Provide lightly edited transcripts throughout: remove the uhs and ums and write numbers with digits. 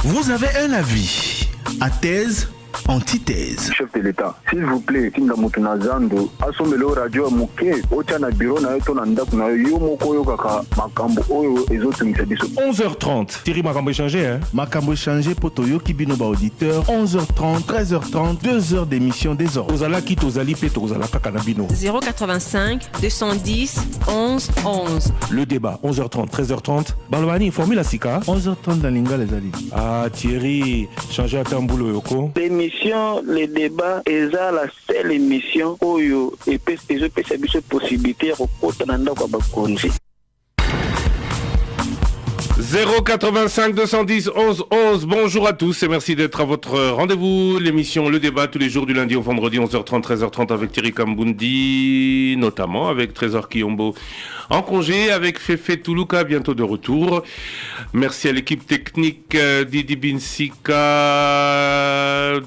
Vous avez un avis à thèse, antithèse. Chef de l'État, s'il vous plaît, Tinga Mutunazando, asomelo radio moke, ochana bureau na yoto nanda kuna yomoko yokaka makambo oyo ezotumisa biso. 11h30. Thierry Makambo échangé, hein? Makambo échangé poto yoki bino ba auditeur. 11h30, 13h30, 2h d'émission des ordres. Ozala ki tozali pe tozala kaka na bino. 085 210 11 11. Le débat 11h30, 13h30. Balobani formule sika. 11h30 dans Linga les ali. Ah Thierry, changer à tamboulou yoko. L'émission, le débat, est la seule émission où il peut se possibilité de 085 210 11 11. Bonjour à tous et merci d'être à votre rendez-vous. L'émission Le Débat tous les jours du lundi au vendredi 11h30 13h30 avec Thierry Kambundi, notamment avec Trésor Kiyombo en congé, avec Fefe Toulouka bientôt de retour. Merci à l'équipe technique Didi Binsika,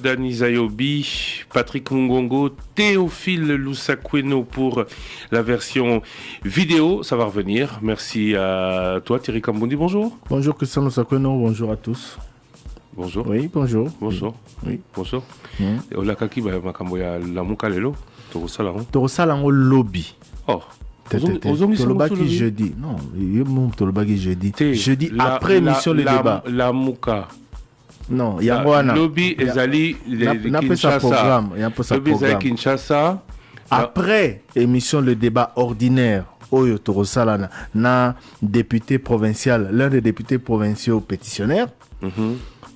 Dani Zayobi, Patrick Mungongo, Théophile Loussakweno pour la version vidéo. Ça va revenir. Merci à toi Thierry Kambundi. Bonjour. Bonjour Christian Loussakweno, bonjour à tous. Bonjour. Oui, bonjour. Bonjour. Oui. Bonjour. Olakaki ba makambo ya lamuka lelo. Torosala ngo. Torosala ngo lobby. Oh. Tolobaki jeudi. Non, Tolobaki jeudi. Jeudi après émission le débat. La Mouka. Non, il y a Moana. Lobby ezali Kinshasa. Lobby ezali Kinshasa. Après émission le débat ordinaire. Oyo Torosala na député provincial, l'un des députés provinciaux pétitionnaires.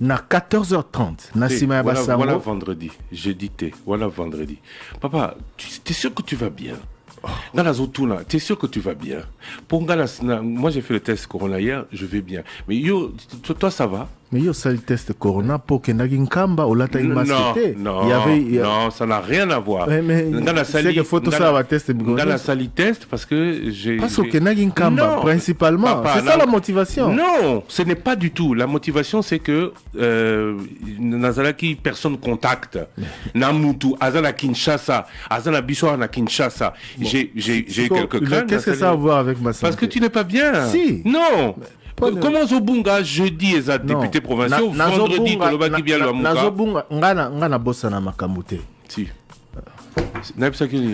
Na 14h30. Na Sima Bassango. Voilà vendredi. Jeudi thé. Voilà vendredi. Papa, tu es sûr que tu vas bien? Dans la Zotuna, tu es sûr que tu vas bien? Moi j'ai fait le test Corona hier, je vais bien. Mais toi ça va? Mais il y a le test Corona pour que Nkamba ou la taille masquée. Non, ça n'a rien à voir. Mais c'est que photo ça va tester. Dans la salle test parce que j'ai. Parce que Nkamba principalement. C'est ça la motivation. Non, ce n'est pas du tout. La motivation c'est que Nazalaki personne contacte. Namutu, Azana Kinshasa, Azana Bissau na Kinshasa. J'ai quelques craintes. Qu'est-ce que ça a à voir avec ma santé? Parce que tu n'es pas bien. Si. Non. Comment Zobunga jeudi est député provincial, vendredi Kolobaki bien le Amouka. Nazobunga ngana bossa na makamute. Si.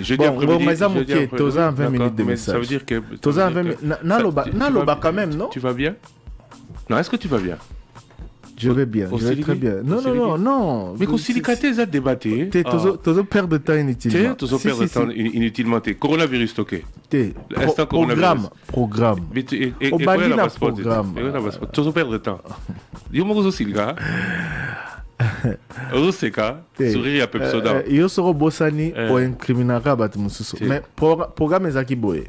Jeudi après-midi. Toza 20 minutes de message. Ça veut dire que Toza 20 minutes. Naloba quand même, non? Tu vas bien? Non, est-ce que tu vas bien? Je vais bien, je vais très bien. Non. Mais Kosilikate a débatté. Tozo perdre de temps inutilement. Tozo perdre de temps inutilement. Coronavirus toqué. Programme. Et programme. Tozo perdre de temps. Yomo Kosilika. Oseka. Sourire à Pepsoda. Yo soro bosani o incriminera bat mususu. Mais programme ezaki boye.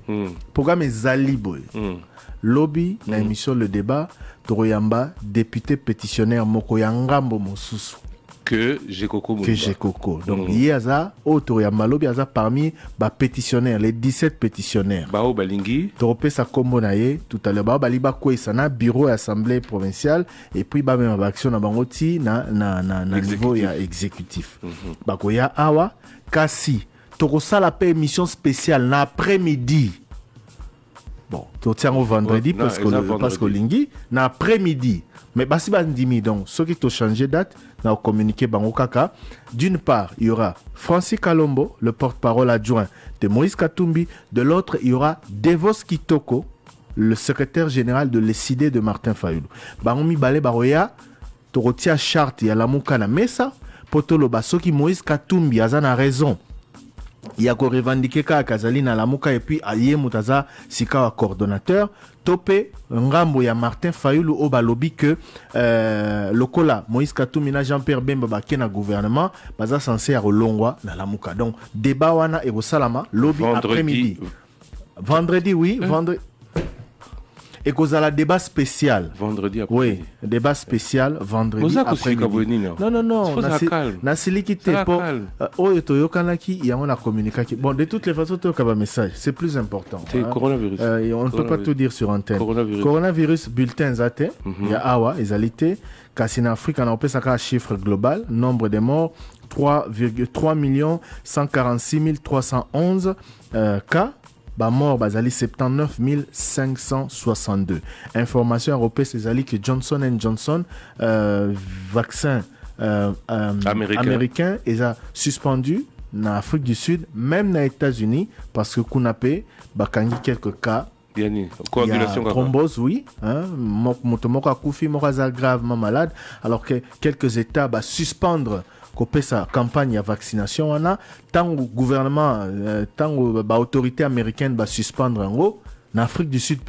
Programme ezali boye. Lobby na émission Le Débat Toroyamba député pétitionnaire Mokoyangambo Mosusu que j'ai Coco. Donc Yaza au Toroyamba Lobby Yaza parmi ba pétitionnaires les 17 pétitionnaires. Bao Balingi Toropé sa combo naie tout à l'heure Baliba Kouesana bureau et assemblée provinciale et puis ba même action na bangoti na niveau ya exécutif. Bakoya awa kasi Torosala pa émission spéciale na après-midi. Bon, tu tiens au vendredi parce que Lingi, na après-midi. Mais basi bandimi donc, ceux qui t'ont changé date, n'a communiqué bango kaka. D'une part, il y aura Francis Kalombo, le porte-parole adjoint de Moïse Katumbi. De l'autre, il y aura Devos Kitoko, le secrétaire général de l'ECID de Martin Fayoulou. Bangomi Bale Baroya, Torotia charte ya lamuka na mesa, potolo basoki Moïse Katumbi azana raison. Il y a revendiqué Kazali na lamuka et puis Aye Moutaza Sika wa coordonnateur topé ngambo ya Martin Fayoulou au balobi que lokola Moïse Katumbi na Jean-Pierre Bemba baké na gouvernement baza censé à Rolongwa na lamuka. Donc débat wana et salama lobby après-midi. Vendredi oui, vendredi. Et qu'on a la débat spécial. Vendredi après. Oui, débat spécial vendredi après-midi. Non. Nasili qui t'es pour. Oyo kanaki, il y a on a communiqué. Bon, de toutes les façons, tu as un message. C'est plus important. C'est coronavirus. On ne peut pas tout dire sur antenne. Coronavirus bulletin zate. Il y a awa, ezalité. Kasi en Afrique, on a un chiffre global. Nombre de morts 3 146 311 cas. mort bazali 79 562. Information européenne c'est que Johnson & Johnson vaccin américain est suspendu en Afrique du Sud, même aux États-Unis, parce que Kunape bakangi quelques cas. Coagulation, thrombose, oui. Motomoka Koufi, Moraza gravement malade, alors que quelques États suspendre sa campagne de vaccination. Tant que le gouvernement, tant que l'autorité américaine va suspendre en gros, en Afrique du Sud,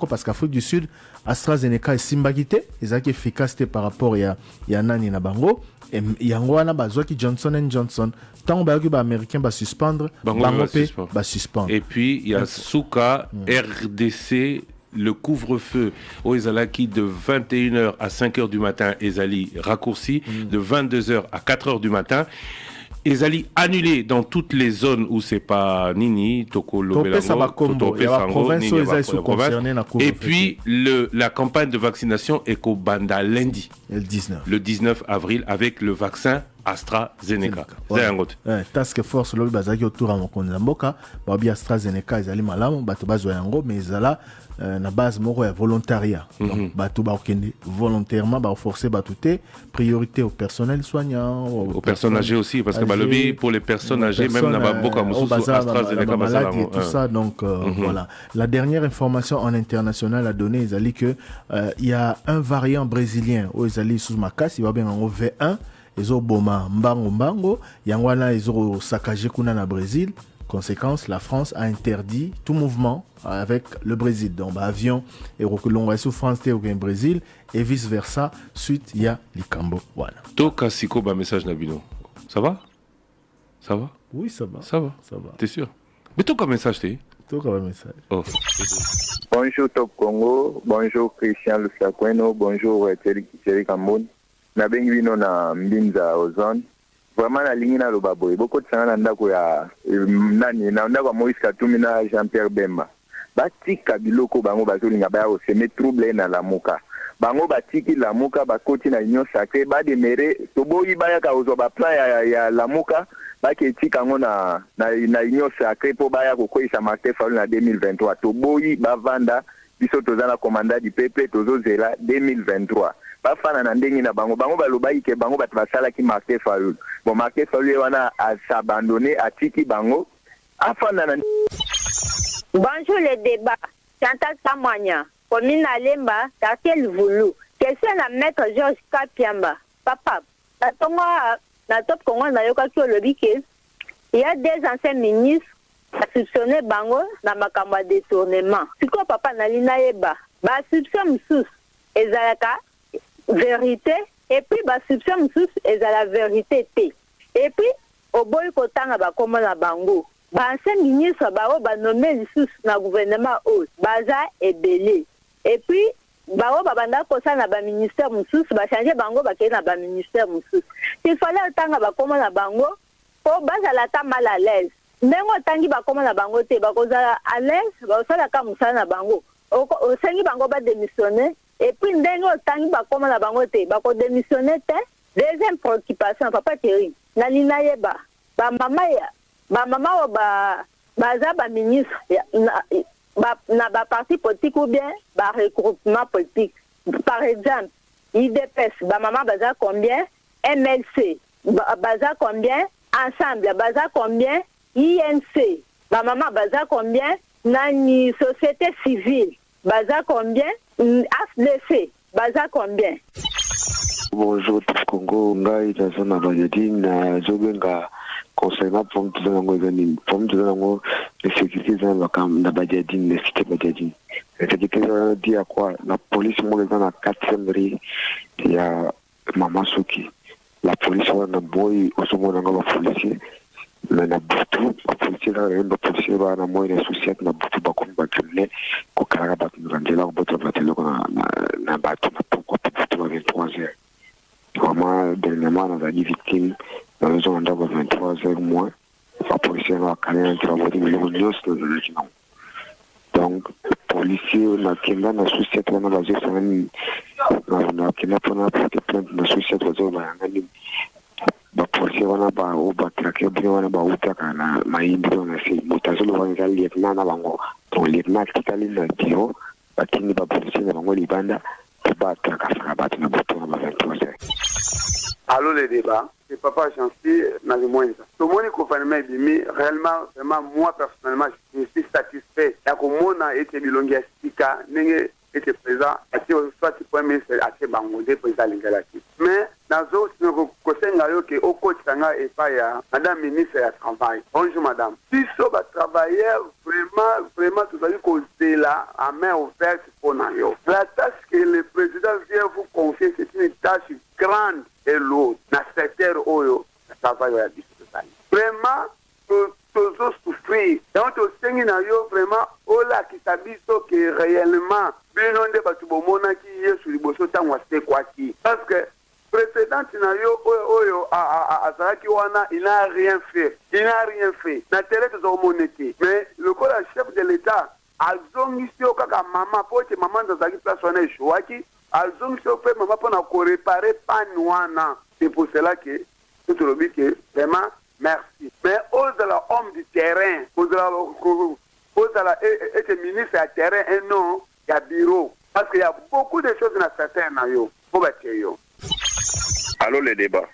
parce qu'Afrique du Sud, AstraZeneca est simbagité, ils ont efficacité par rapport à Nani na Bango, et Yango ana bazwa ki Johnson & Johnson. Tant que les Américains va suspendre, Bango va suspendre. Et puis, il y a Souka, RDC, le couvre-feu au Ezalaki de 21h à 5h du matin, Ezali raccourci, de 22h à 4h du matin. Ezali annulé dans toutes les zones où c'est pas Nini, Tokolo, Belango, et puis la campagne de vaccination est qu'au Banda lundi, le 19 avril, avec le vaccin AstraZeneca. Task Force lobi bazaki autour à mokonza mboka, babi AstraZeneca ezali malamu, bato bazwa yango mais ezala na base moko ya volontariat. Donc bato ba okende volontairement ba forcer bato te, priorité au personnel soignant, aux personnes âgées aussi parce que balobi pour les personnes âgées même na ba boka mususu AstraZeneca bazala et tout ça donc voilà. La dernière information en international a donné ezali que il y a un variant brésilien au ezali sous makasi va bien en V1. Ils ont boma mbango yangwana ils ont saccagé kuna na Brésil. Conséquence, la France a interdit tout mouvement avec le Brésil. Donc avion et reculons sous France au Brésil et vice versa. Suite il y a Likambo. Voilà. Toka siko ba message Nabino. Ça va? Ça va? Oui, ça va. Ça va. Ça va. T'es sûr? Mais toka message t'es? Toka message. Oh. Bonjour Top Congo, bonjour Christian Lusakweno, bonjour Thierry Cameroun. Na bengi bino na mbinza ozone vraiment na lingi na lobaboy boko tsana na ndako ya nani na ndako ya Moïse Katumbi na Jean-Pierre Bemba batika biloko bango bazolinga baya oseme trouble na lamuka bango batiki lamuka bakoti na union sacrée ba demere toboyi baya ka ozo ba plan ya lamuka baketika ngo na union sacrée po baya kokoisa Martin Fayulu na 2023 toboyi bavanda biso tozana commandant du peuple tozozela 2023 bafana na ndenge na bango balobai ke bango bato basala ki Martin Fayulu bon Martin Fayulu wana s'abandonner atiki bango afana na. Bonjour le débat Chantal Samanya commune Alemba quartier Voulou question à maître Georges Kapiamba papa na Top Congo na yoka ki olobi ke il y a des anciens ministres soupçonné bango na makambo ya détournement siko papa na lina yeba ba soupçon mususu ezalaka vérité et puis ba soupçon mususu ezala vérité te et puis oboyi kotanga bakoma na bango ba ancien ministre bao ba nommé lisusu na gouvernement o baza ebele et puis bao babanda kosa na ba ministère mususu ba changer bango bakei na ba ministère mususu il fallait otanga bakoma na bango po bazala ta mal à l'aise ndenge otangi bakoma na bango te bakozala à l'aise baosalaka mosala na bango osengi bango badémissionner et puis ndenge otangi bakoma na bango te bakodémissionner te. Deuxième préoccupation papa Thierry na lina yeba bamama o baza baministre na baparti politique ou bien baregroupement politique par exemple IDPS bamama baza combien, MLC baza combien, ensemble baza combien, INC bamama baza combien, nani société civile baza combien, AFDC baza combien. Bonjour tout Congo, ngai na zona Badiadine na zobenga concernant pour nous les sécurités dans la Badiadine, la cité Badiadine. C'est-à-dire que ça dit à quoi la police moi dans la 4e rue il y a Mama Soki. La police on a boy au sommet dans la policier mais na butu la policier là le policier va na moi les soucis na butu ba comme ba criminel ko kara ba ngandela ko boto ba telo na ba to na pourquoi butu va 23h. Vraiment dernièrement on a dit victime dans le zone d'abord 23h moins la policier va calmer qui va voter le news de l'original. Donc le policier na kenda na souci na ba je semaine na kenda pour na porter plainte na souci de zo ba ngani bapolisier wana batrake bino wana bautaka na mayimbi wana se mutazolo wana lieutenant na bango donc lieutenant tikali na biro batini bapolisier na bango libanda batraka bato na buto na 23h. Allô les débats, c'est Papa Chancy dans le moins. Tout le monde est confinement réellement, vraiment, moi personnellement, je suis satisfait. Il y a que mon a été bilongiastika, n'est était présent, soit tu peux mettre à ce bangodé président Lingalaki. Mais dans d'autres, nous connaissons que au coach Sanga et pas Madame ministre à travail. Bonjour Madame. Si ça va travailler vraiment, tout à l'heure causer là à main ouverte pour nous. La tâche que le président vient vous confier, c'est une tâche grande et lourde. Dans ce secteur où le travail est difficile. Vraiment, toujours souffrir. Donc, au Sénégal, vraiment, Ola qui s'habille que réellement, bien on débat tout le monde qui est sur le bosso tant c'est quoi qui. Parce que précédent scénario, il n'a rien fait. Il n'a rien fait. N'a télé de monnaie. Mais le chef de l'État, a zongi au kaka maman pour que maman dans sa place on est chouaki. A zongi au fait maman pour réparer panouana. C'est pour cela que tout le monde que vraiment. Merci. Mais au-delà homme du terrain, au-delà être ministre à terrain et non, il y a bureau. Parce qu'il y a beaucoup de choses dans certains naïos. Allô les débats.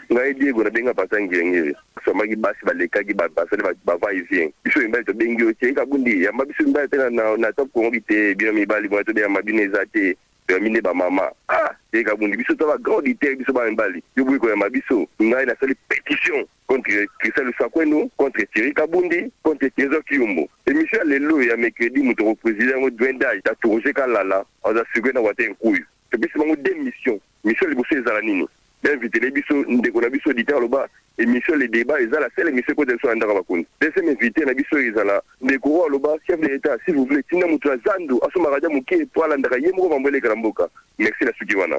Ngai dit que nous avons passé un gagné. Somagi basi baleka ki bapasa ba va y vient. Biso imba to bengi o tsheka bundi ya mabiso imba tena na top ko ngite bien mi bali mo to bien mabineza te. Terminé ba mama. Ah, et kabundi biso to ba grandité biso ba mbali. Yo bui ko ya mabiso. Ngai na sali pétition contre Christian Lusakweno, contre Thierry Kabundi, contre Trésor Kiyumbo. Et monsieur Lelo ya mercredi mon président mo Dwendage ta Roger Kalala, on a suivi na wate nkuyu. C'est biso mo démission. Monsieur Liboso ezala nini? Invité les biso ndeko na biso auditeur loba émission les débats ezala seule émission ko deso andaka bakuni. Laissez invité na biso ezala ndeko loba chef de l'État s'il vous plaît tina mutu azando asoma raja muke to alandaka yemo bambele karamboka. Merci la Sukiwana.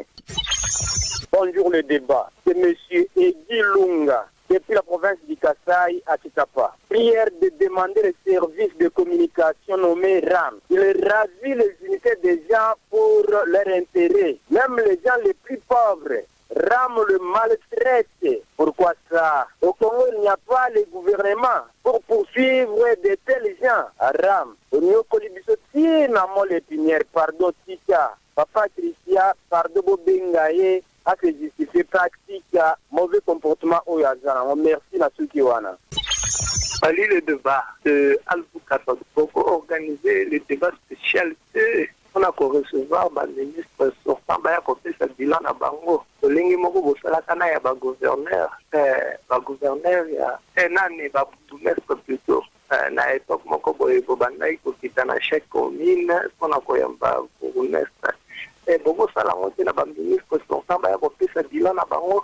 Bonjour le débat. C'est monsieur Edi Lunga depuis la province du Kasaï à Kitapa. Prière de demander le service de communication nommé RAM. Il ravit les unités des gens pour leur intérêt. Même les gens les plus pauvres. RAM le maltraite. Pourquoi ça? Au Congo, il n'y a pas le gouvernement pour poursuivre de tels gens. RAM. Au New Colibisoti, Namo l'épinière, pardon, Tika. Papa Christian, pardon, Bobengaye. À se justifier pratique mauvais comportement au Yazan. Merci la Sukiwana. Ali le débat de Al-Boukata pour organiser le débat spécial. On a recevoir le ministre sortant à côté de bilan à Bango. Le lingi moko bosala kana ya ba gouverneur il y a un an et ba bourgmestre plutôt. Na époque moko boye bobanda iko kitana chaque commune on a koyamba bourgmestre. Et beaucoup ça la montée na ba ministre sortant à côté de bilan à Bango.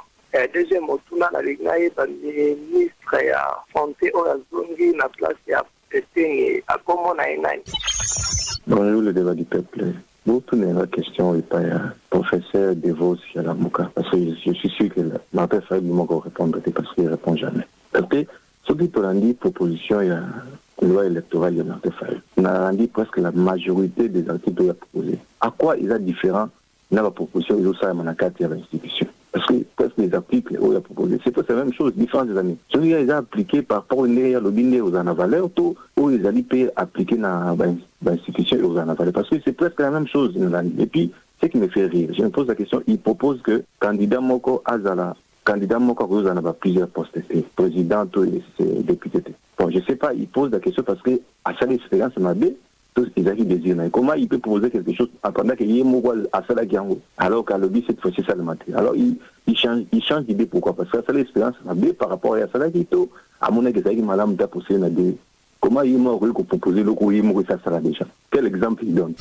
Deuxième otuna na lignaye ba ministre ya santé au Zongi na place ya Etengi à comment na enai. Bonjour le débat du peuple. Vous tournez la question et pas professeur Devos Yalamuka. Parce que je suis sûr que ma personne ne m'a pas répondre parce qu'il ne répond jamais. Parce que ce qui peut rendre proposition, il y a une loi électorale, il y a un artefact. On a rendu presque la majorité des articles qu'il a proposés. À quoi ils sont différents dans la proposition, ils ont ça à Manakati à l'institution. Parce que presque les articles où il a proposé, c'est pas la même chose, différentes des années. Ce qu'ils ont appliqué par rapport au lobbying aux anavaleurs, où ils ont appliqué dans l'institution aux anavaleurs. Parce que c'est presque la même chose. Et puis, ce qui me fait rire, je me pose la question, il propose que candidat Moko Azala, candidat Moko Azala va plusieurs postes, président et député. Bon, je sais pas, il pose la question parce que à chaque expérience, ma bé, ils avaient des yeux. Comment il peut proposer quelque chose pendant qu'il y ait à Salah Giango, alors qu'à l'objet cette fois-ci ça le matin. Alors il change d'idée. Pourquoi? Parce que ça l'expérience par rapport à Salah Gito, à mon avis, c'est madame t'a posé une idée. Comment il m'a proposer le coup, il m'a ça déjà. Quel exemple il donne?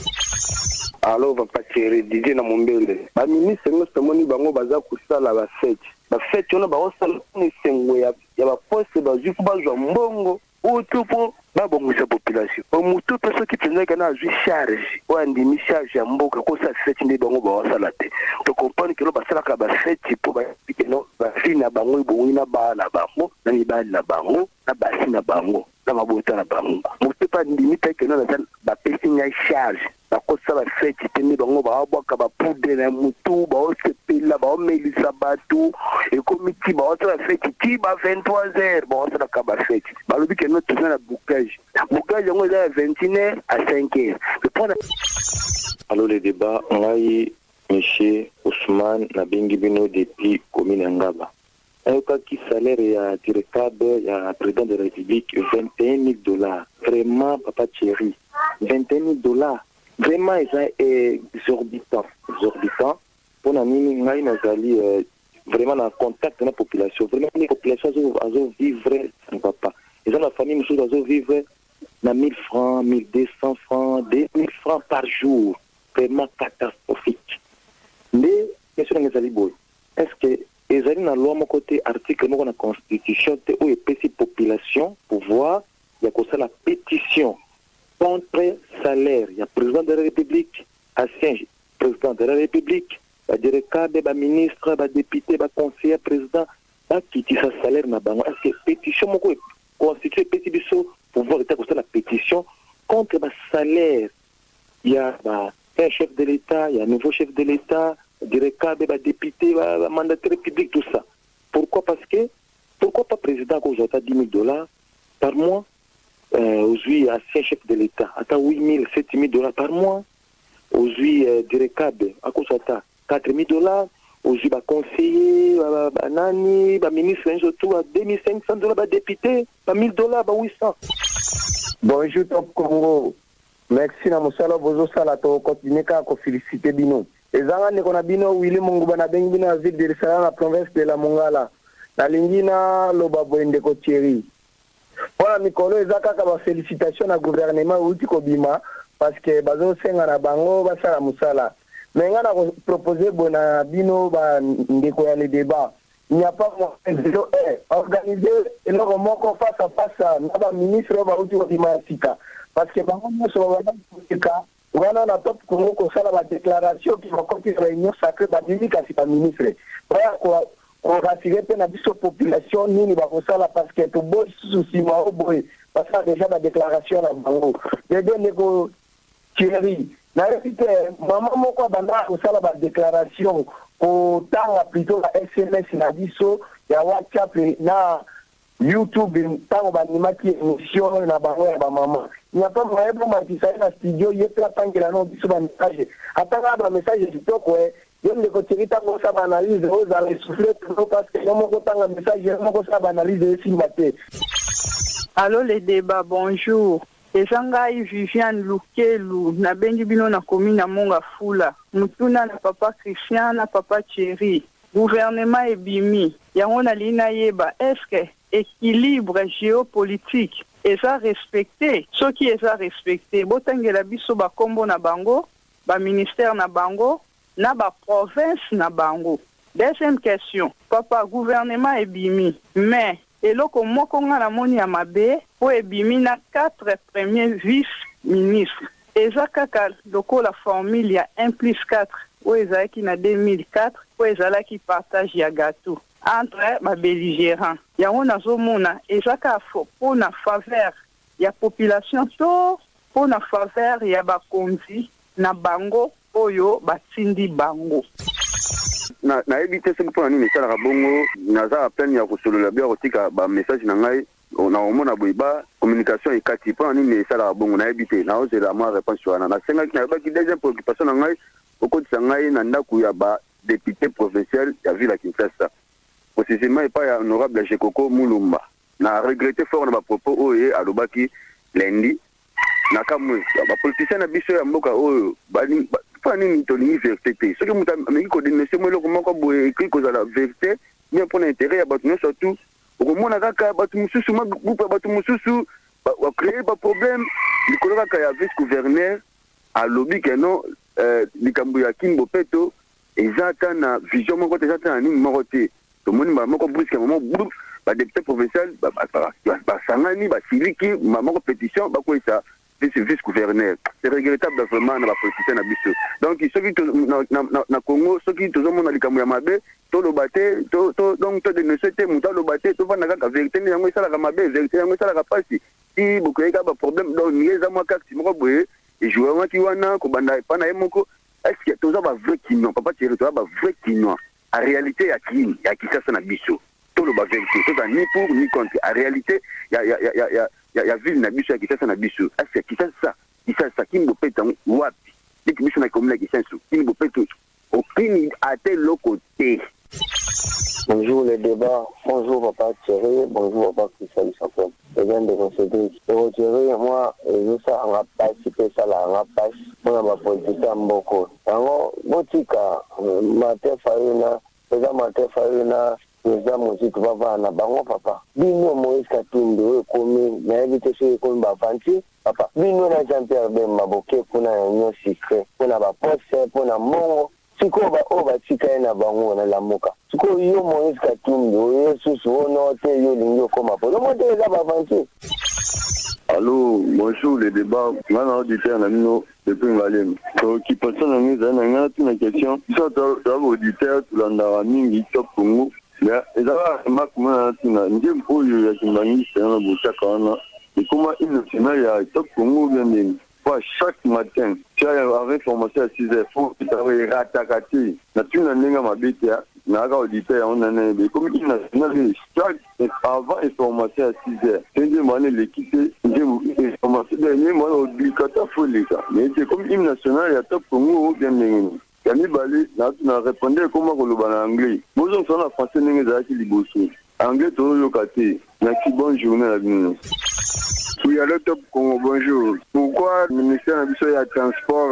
Alors va pas tirer Didier na Mombele. Ba ministre ngo somoni bango baza kusala ba fête. Ba fête ona ba osala ni sengo ya ba poste ba jufu ba zo mbongo. Utupo babongisa population omutu peso kitenzeka na zwi charge wandi mi charge ya mboka ko sa fete ndi bango ba wasala te to comprendre que lo basala ka ba fete po ba pikeno ba fina bango ibongina ba na bango na ni ba na bango na basi na bango na mabota na bango mutu pa ndi mi tekeno na ba pesi nya charge bakosala feti tene bango baabwaka bapude na mutu baosepela baomelisa bato ekomiti baosala feti ti ba 23h baosalaka bafeti balobi keno toza na boucage yango eza ya 21h à 5h. Allô les débats, ngai Monsieur Ousmane nabengi bino depuis commune Ngaba. Qui salaire ya directeur ya président de la République $21,000. Vraiment papa chéri, $21,000. Vraiment c'est exorbitant. Pour nani ngai nazali vraiment en contact avec la population. Vraiment les populations azo vivre sans papa. Ils ont la famille nous azo vivre na 1000 francs, 1200 francs, 2000 francs par jour. Vraiment catastrophique. Mais question nazali boy. Est-ce que ezali na loi mon côté article moko na constitution te o epesi population pouvoir ya kosala pétition contre salaire ya président de la République, ancien président de la République, ba directeur, ba ministre, ba député, ba conseiller président ba kitisa salaire na bango. Est-ce que pétition moko constitue pesi biso pouvoir eta kosala pétition contre ba salaire ya ba un chef de l'État, il y a un nouveau chef de l'État, directeur, député, mandataire public, tout ça. Pourquoi? Parce que, pourquoi pas président qui a $10,000 par mois, aujourd'hui, ancien chef de l'État, à $8,000, $7,000 par mois, aujourd'hui, directeur, à cause de $4,000, aujourd'hui, conseiller, nani, ministre, surtout, à $2,500, député, $1,000, $800. Bonjour, Top Congo. Merci na musala bozo sala to continuer ka ko féliciter bino. Ezanga ne kona bino Willy Munguba na bengi bino ville de Salam la province de la Mongala. Na lingina loba boende ko Thierry. Voilà mikolo ezaka ka ba félicitations na gouvernement uti ko bima parce que bazo senga na bango ba sala musala. Mais nga na proposer bona bino ba ndeko ya le débat. Il n'y a pas moyen organiser le moko face à face na ba ministre ba uti ko bima sika. Parce que par exemple, on a la top Congo qu'on fait la déclaration qui va continuer la réunion sacrée de la ministre. Voilà, on va tirer la population, nous va faire ça parce que tout beau souci, parce que déjà la déclaration là, les deux négociations. Thierry, na réalité, maman moko banda ko sala ba déclaration au temps plutôt la SMS na biso ya WhatsApp na YouTube tango banimaki émission na bango ya ba maman. Il n'y a pas moyen pour m'attirer dans le studio, il y a plein de temps qu'il y a un message. Attends, un message du top, ouais. Il y a une côté tango ça analyse, vous allez souffler parce que il y a un message, il y a un analyse de filmaté. Allô les débats, bonjour. Ezangai Viviane Lukelu na bengi bino na commune na Monga Fula. Mutuna na papa Christian na papa Thierry. Gouvernement ebimi. Yango na lina yeba. Est-ce que équilibre géopolitique eza respecté? Ce qui est respecté. Botangela biso ba kombo na bango, ba ministère na bango, na ba province na bango. Deuxième question. Papa, gouvernement ebimi. Mais eloko moko nga na moni ya mabe po ebimi na 4 premiers vice-ministres. Eza kaka loko la formule ya 1+4 ou ezalaki na 2004 ou ezalaki partage ya gâteau entre ma belligérants. Yango nazomona ezaka fo pour na faveur ya population to pour na faveur ya bakonzi na bango oyo batindi bango. Na éviter ce point ni message la bongo naza appel ya kosolola bien kotika ba message na ngai na omona boiba communication ekati point ni message la bongo na éviter na ose la moi réponse wana na senga ki na ba ki deuxième préoccupation na ngai okotisa ngai na ndaku ya ba député provincial ya ville ya Kinshasa précisément et pas honorable Jekoko Mulumba na regretter fort na ba propos oye alobaki lundi na kamwe ba politicien na biso ya mboka oyo bani fani tolingi vérité ce que muta amengi ko dénoncer moi loko moko boye écrit ko la vérité bien pour l'intérêt ya batu surtout okomona kaka batu mususu ma groupe batu mususu ba créer ba problème likolo kaka ya vice gouverneur a lobby que non likambo ya Kimbo Peto ezata na vision moko ezata na nini moko te to moni moko brusque moment groupe ba député provincial ba sangani ba siliki moko pétition ba ko ça vice gouverneur. C'est regrettable vraiment na ba politicien na biso. Donc ceux qui na Congo, ceux qui toujours mon likambo ya mabe, to lo baté, to donc to dénoncer te muta lo baté, to vana ka vérité yango sala ka mabe, vérité yango sala ka pasi. Si beaucoup ka ba problème donc ni za moi ka si moko boye, et jouer un qui wana ko banda pana emoko est-ce que toza ba vrai kino papa Thierry toza ba vrai kino en réalité ya kisasa na biso tout le ba vérité toza ni pour ni contre en réalité ya ville na biso ya kisasa na biso est-ce que kisasa kimbo peta wapi dès que biso na commune kisasa kimbo peta aucune à tel côté. Bonjour les débats, bonjour papa Thierry, bonjour papa Christian Sapon. Je viens de Cédric. Thierry, moi, je sais en participer ça là, en passe, on a ma politique en beaucoup. Alors, botika, matin farina, déjà matin farina, déjà musique va voir na bango papa. Bino Moïse Katumbi, comme na éviter ce qu'on va fanti. Papa, bino na Jean-Pierre Bemba boke kuna nyo secret, kuna ba poste, kuna mongo. Siko ba oba tika na bango na lamuka. Siko yo Moïse Katumbi, yo susu ono te yo lingo koma po. Lomo te za ba fanti. Allô, bonjour les débats. Maintenant, auditeur, depuis Ngalem. Donc, qui passe dans une question. Ça, tu as auditeur, tu l'as mis, top Congo. Mais, il y a un marque, moi, tu n'as pas eu de ministre, un bout et comment il y a top Congo, bien chaque matin, tu as avec formation à 6h, il faut que tu aies rattaqué. Tu n'as pas ma bête, n'a pas auditeur, on en a comme il n'a pas avant information à 6h. C'est l'équipe, information dernier, moi, obligatoire, il faut les gars. Mais c'est comme l'hymne national, il y a top Congo, bien bien. Camille Balé, tu as répondu comment on le parle en anglais. Moi, je suis en français, je suis en anglais, tu as eu merci, bonne journée à vous. Oui, alors top Congo, bonjour. Pourquoi le ministère de la Transport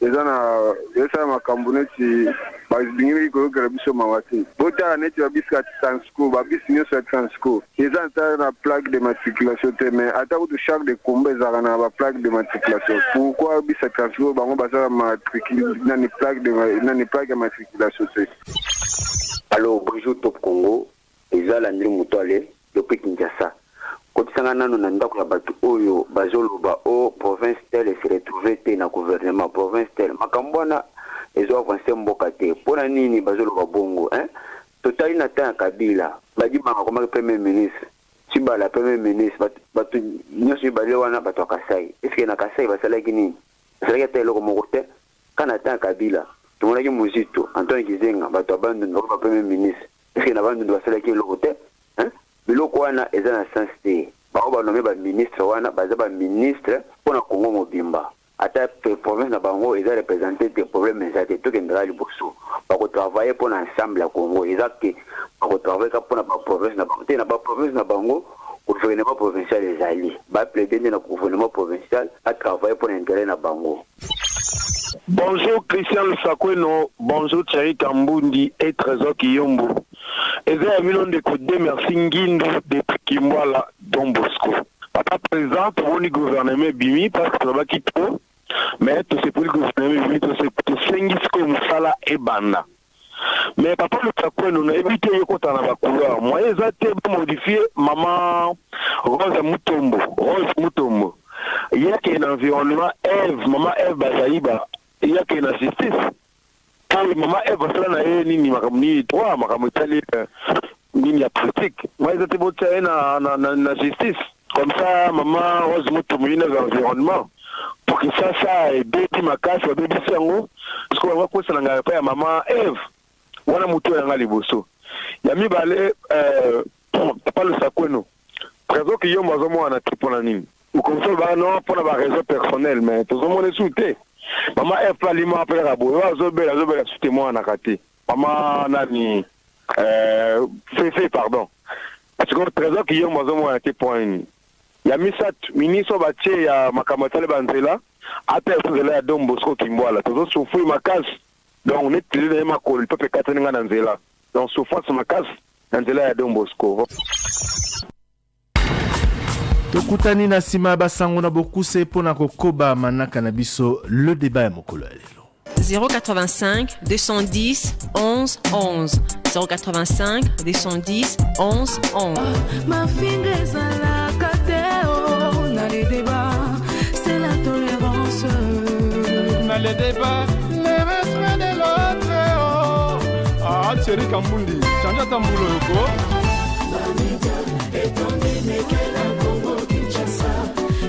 les gens à Cambonnet, c'est Basbingri, Garabiso Mawati. Bota net à Biscat Transco, Babis News à Transco. Les gens ont la plaque de matriculation, mais à ta de chaque de combats, ils ont la plaque de matriculation. Pourquoi Biscat Transco, Bango Bazar matriculation, il y a une plaque de matriculation. Alors, bonjour Top Congo, les gens l'ont dit Moutouale, depuis Kinshasa. Quand tu as oyo bazoloba o province telle se retrouver na gouvernement province telle makambona ezo avancer mboka te pona nini bazoloba bongo totali na ta Kabila badi banga comme premier ministre tiba la premier ministre batu nyosi bale wana bato Kasai est-ce que na Kasai basala kini basala tele ko mokote kana ta Kabila tumona ki muzito Antoine Kizenga bato abandu no premier ministre est-ce que na bandu basala ki lokote biloko wana eza na sens te bao banome ba ministre wana baza ba ministre pona Congo mobimba ata province na bango eza représenter des problèmes ezate to kendra liboso bako travailler pona ensemble ya Congo ezake bako travailler pona ba province na bango te na ba province na bango gouvernement provincial ezali ba plaider na gouvernement provincial à travailler pour l'intérêt na bango. Bonjour Christian Lusakweno, bonjour Thierry Kambundi et Trésor Kiyombo. Et j'ai un million de côtés, merci Nguindo de Kimwala Don Bosco. Papa président, pour le gouvernement Bimi, parce que ça va quitter, mais tout c'est pour le gouvernement Bimi, tout c'est pour Sengisko Moussala et Banda. Mais papa Lusakweno, on a évité de côté dans la couleur. Moi, ils ont été modifiés, maman Rose Mutombo. Il y a qu'un environnement, Eve, maman Eve Bazaïba. Il y a qu'une justice. Quand maman Eve Bazaïba, il y a ni droit, ni la politique. Moi, ils étaient votés na justice. Comme ça, maman Rose Mutombo, il y a un environnement. Pour que ça, et bébé ma casse, bébé sango, parce qu'on va quoi ça n'a pas maman Eve. Wana muto yanga liboso. Yami balé papa le Sakweno. Présent que yo mazo mo na tipona nini. Ou comme ça ba non pour la raison personnelle mais tout le monde est souté. Maman Eve palima après rabo. Zo bela souté moi na kati. Maman nani fait pardon. Parce que présent que yo mazo mo na tipona nini. Yami sat ministre batie ya makamatale banzela. Ata nzela ya Don Bosco Kimwala. Tozo souffrir ma case. Donc, on est télé dans ma colle, peut être qu'à dans Nzela. Donc, souffrance ma case, Nzela ya Don Bosco. Tokutani na sima basango na bokuse pona kokoba manaka na biso le débat ya mokolo lelo. 085 210 11 11 085 210 11 11. Ma finesse à la cateo na les débats, c'est la tolérance. Na les débats. Thierry Kambundi, chanja tambulo yoko. Étonné mais quel Congo Kinshasa,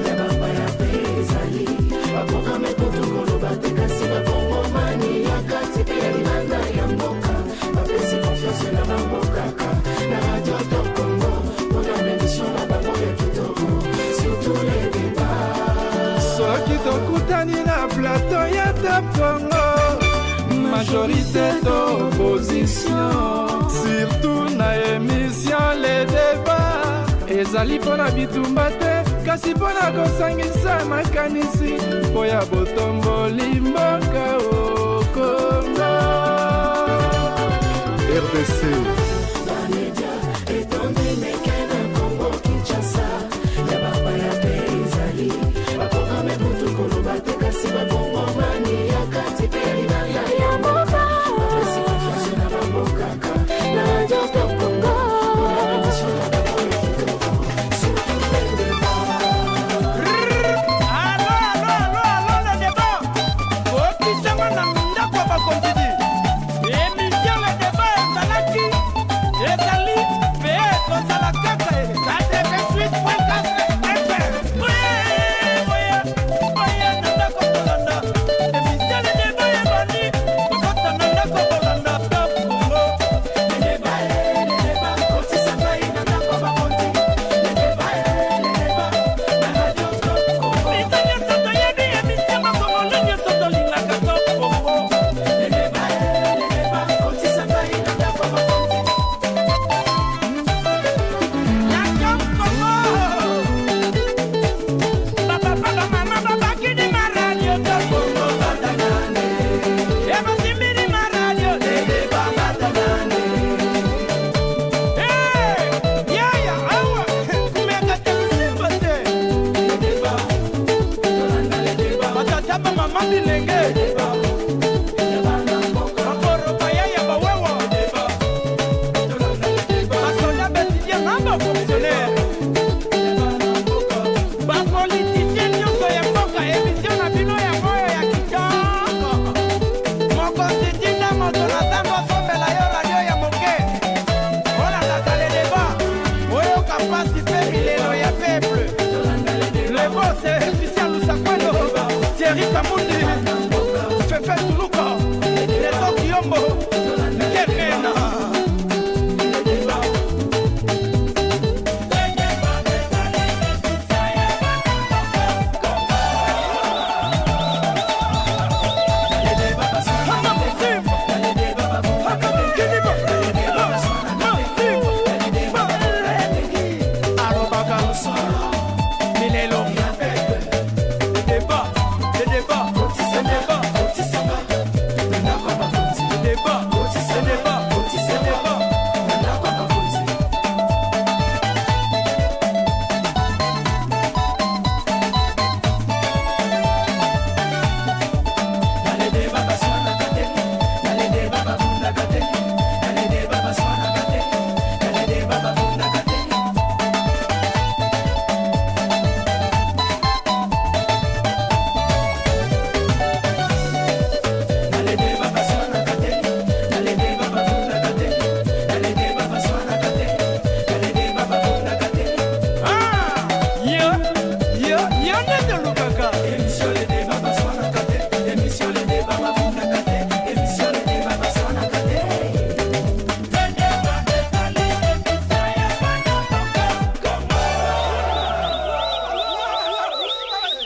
la baba ya pezali, babo majorité d'opposition. Surtout na émission les débats ezali mpona bitumba te kasi mpona kosangisa makanisi mpo ya botomboli mboka o Kongo. RDC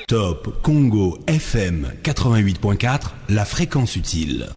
Top Congo FM 88.4, la fréquence utile.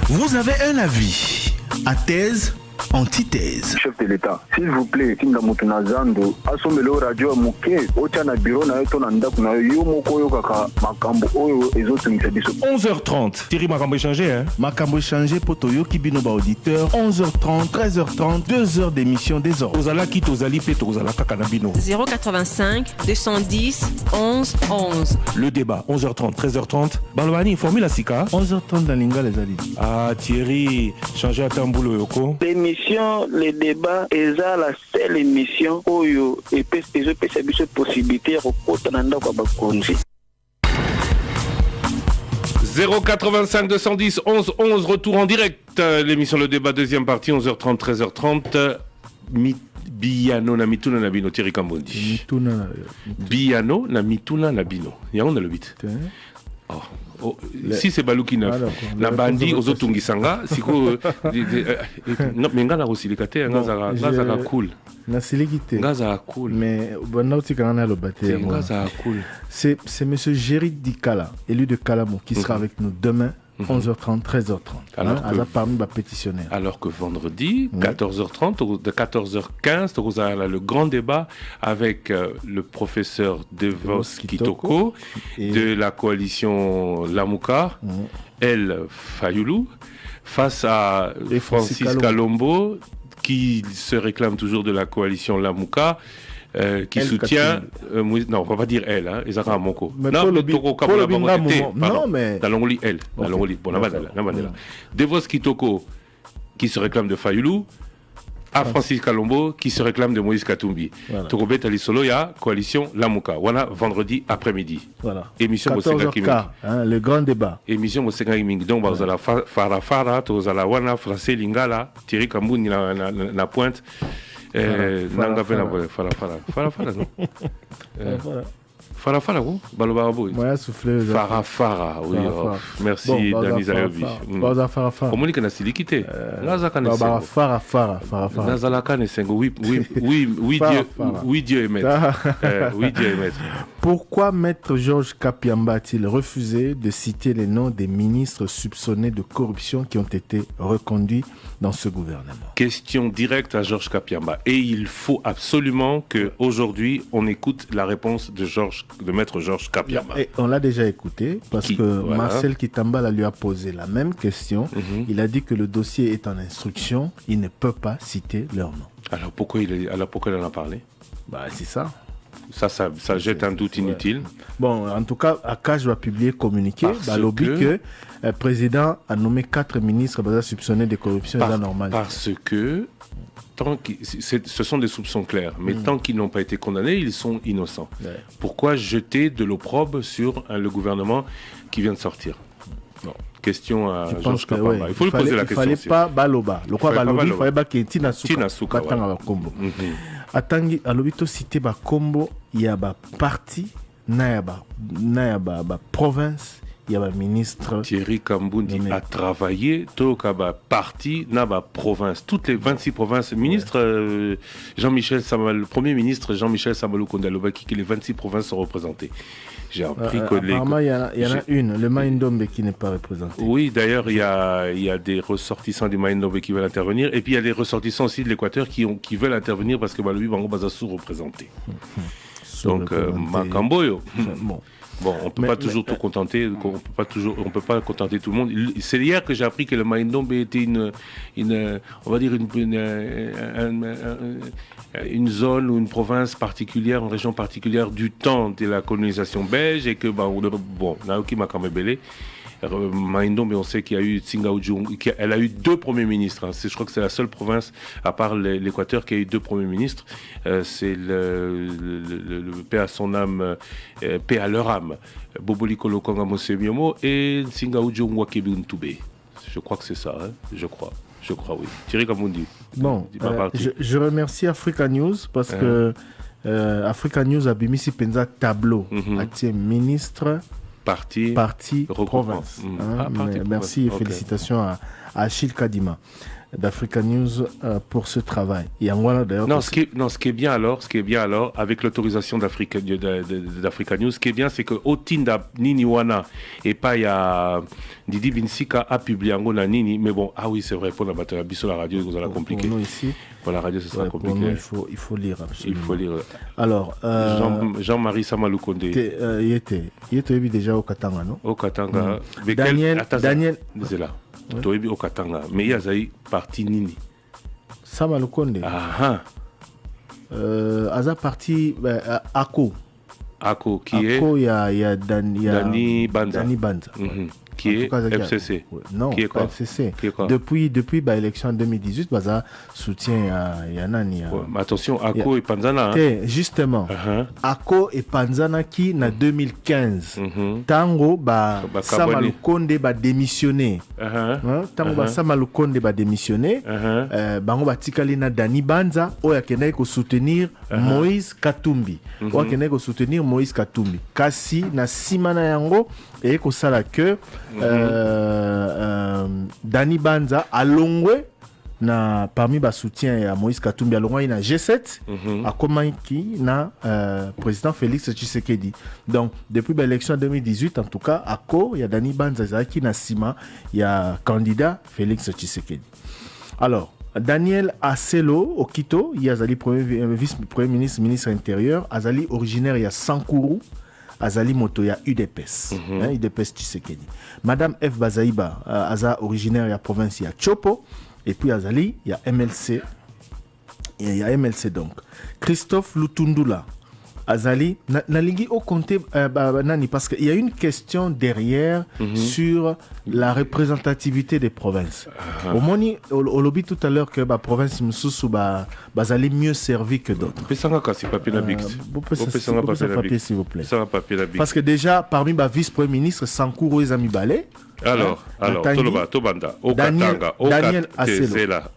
Vous avez un avis à thèse, antithèse. Chef de l'État, s'il vous plaît, Tinga Mutunazando, asomelo radio muke, ocha na bureau na yeto na ndaku na yo moko yo kaka makambo oyo ezotungisa biso. 11h30. Thierry Makambo échangé hein. Makambo échangé poto yo kibino ba auditeur. 11h30, 13h30, 2 heures d'émission des ordres. Ozala ki tozali pe tozala kaka na bino. 085 210 11 11. Le débat 11h30, 13h30. Balwani formule sika. 11h30 dans Linga les ali. Ah Thierry, changer atambulo yoko. Les débats est la seule émission où il peut se possibilité de 085 210 11 11, retour en direct. L'émission Le Débat, deuxième partie, 11h30, 13h30. Biyano na mituna na bino Thierry Kambondi. Biyano na mituna na bino. Yango na le bit. Oh, si c'est Baluki na bandi ozotungisanga siko menga na rosilikate ngaza cool na silikite ngaza cool mais bonauti kana na lobate ngaza cool c'est monsieur Géry Dikala élu de Kalamo qui sera avec nous demain 11h30, 13h30. Alors parmi les pétitionnaires. Alors que vendredi, 14h30, de 14h15, tu as le grand débat avec le professeur Devos Kitoko de la coalition Lamuka, El Fayulu, face à Francis Kalombo, qui se réclame toujours de la coalition Lamuka. Qui elle soutient non on va pas dire elle hein Isaka Moko non mais dans l'ongoli elle dans l'ongoli bon là Devos Kitoko qui se réclame de Fayulu à Francis Kalombo qui se réclame de Moïse Katumbi Tokobet Alisolo ya coalition Lamuka voilà vendredi après-midi émission 14h le grand débat émission Mosenga Mingi donc vous allez fara vous allez wana français lingala Thierry Kambouni na pointe nanga pena fara oui merci Dani Zayobi communique na silikité oui Dieu est maître. Pourquoi Maître Georges Kapiamba a-t-il refusé de citer les noms des ministres soupçonnés de corruption qui ont été reconduits dans ce gouvernement? Question directe à Georges Kapiamba. Et il faut absolument qu'aujourd'hui, on écoute la réponse de Maître Georges Kapiamba. Et on l'a déjà écouté parce que Marcel Kitambala lui a posé la même question. Il a dit que le dossier est en instruction. Il ne peut pas citer leur nom. Alors pourquoi il en a parlé? C'est ça. Ça jette un doute inutile. Bon, en tout cas, Akash va publier communiqué. Lobby que le président a nommé 4 ministres soupçonnés de corruption normale. Parce que ce sont des soupçons clairs, mais tant qu'ils n'ont pas été condamnés, ils sont innocents. Pourquoi jeter de l'opprobre sur le gouvernement qui vient de sortir? Question à Georges Kapamba. Il faut lui poser la question. Il ne fallait pas Baloba. Il fallait pas qu'il Tina Souka. Atangi alobito cité ba combo il y a ba parti na ba province il y a ba ministre Thierry Kambundi a travaillé toka ba parti na ba province toutes les 26 provinces ministre Jean-Michel Sama le premier ministre Jean-Michel Samalou Kondalobaki que les 26 provinces sont représentées. J'ai appris que il y en a une, le Maïndombe qui n'est pas représenté. Oui, d'ailleurs, il y a des ressortissants du Maïndombe qui veulent intervenir. Et puis, il y a des ressortissants aussi de l'Équateur qui veulent intervenir parce que lui, Bango Bazassou représenté. Donc, Makamboyo. Bon, on peut pas toujours tout contenter, on peut pas contenter tout le monde. C'est hier que j'ai appris que le Maïndombe était on va dire une zone ou une province particulière, une région particulière du temps de la colonisation belge et que Naoki Makamebele Maïndombe, on sait qu'il y a eu Tsingaoudjou, elle a eu 2 premiers ministres. Je crois que c'est la seule province, à part l'Équateur, qui a eu 2 premiers ministres. C'est le paix à son âme, paix à leur âme. Boboli Kolokonga Mose Miomo et Tsingaoudjou Mwakebi Ntoubé. Je crois que c'est ça, hein. Je crois, oui. Thierry Kamundi. Bon, je remercie Africa News parce que Africa News a mis ici Penza tableau à ministre. Parti province. Merci et félicitations à Achille Kadima d'Africa News pour ce travail. Et en d'ailleurs. Ce qui est bien alors, avec l'autorisation d'Africa News, ce qui est bien, c'est que Otinda Niniwana et pas ya Didi Binsika a publié en Nini, mais bon, oui, c'est vrai, pour la batterie sur la radio, vous allez compliquer. Pour nous ici. Pour la radio, ce sera compliqué. Pour nous, il faut lire absolument. Il faut lire. Alors, Jean-Marie Samalou Kondé. Il était déjà au Katanga, non? Au Katanga. Daniel. C'est là. Toebi au Katanga. Mais il y a Zaï parti Nini. Samalou Kondé. Aza parti Ako. Ako, qui est? Ako, il y a Dani Banza. Qui est FCC. Non, qui est quoi? FCC. Qui est quoi? Depuis l'élection 2018, Baza soutient Yanani. Attention, Ako et Panzana. Justement, Ako et Panzana qui, en 2015, Tango, Samalou Kondé va démissionner. Tango, Samalou Kondé va démissionner. Bango va tikali na Dani Banza, Oya Kenai ko soutenir Moïse Katumbi. Oya Kenai ko soutenir Moïse Katumbi. Kasi, na Simana Yango, et ko sala que Dani Banza alongwe parmi les soutiens à Moïse Katumbi alongwa na G7 à Komaiki na président Félix Tshisekedi. Donc depuis l'élection 2018 en tout cas à il y a Dani Banza qui na sima il y a candidat Félix Tshisekedi. Alors Daniel Aselo Okito, il y a vice-premier ministre, ministre intérieur, Azali originaire il y a Sankuru, Azali moto il y a UDPS, UDPS Tshisekedi. Madame F Bazaïba, Aza originaire il y a province il y a Chopo, et puis Azali il y a MLC, il y a MLC donc. Christophe Lutundula, Azali, Nalingi au comté nani parce qu'il y a une question derrière sur la représentativité des provinces. Au moni, au lobby tout à l'heure que la province Moussou Bazali mieux servi que d'autres. Papier s'il vous plaît. Parce que déjà parmi les vice-premier ministre Sankuru et Amibale. Alors, Tolobanda, Okatanga,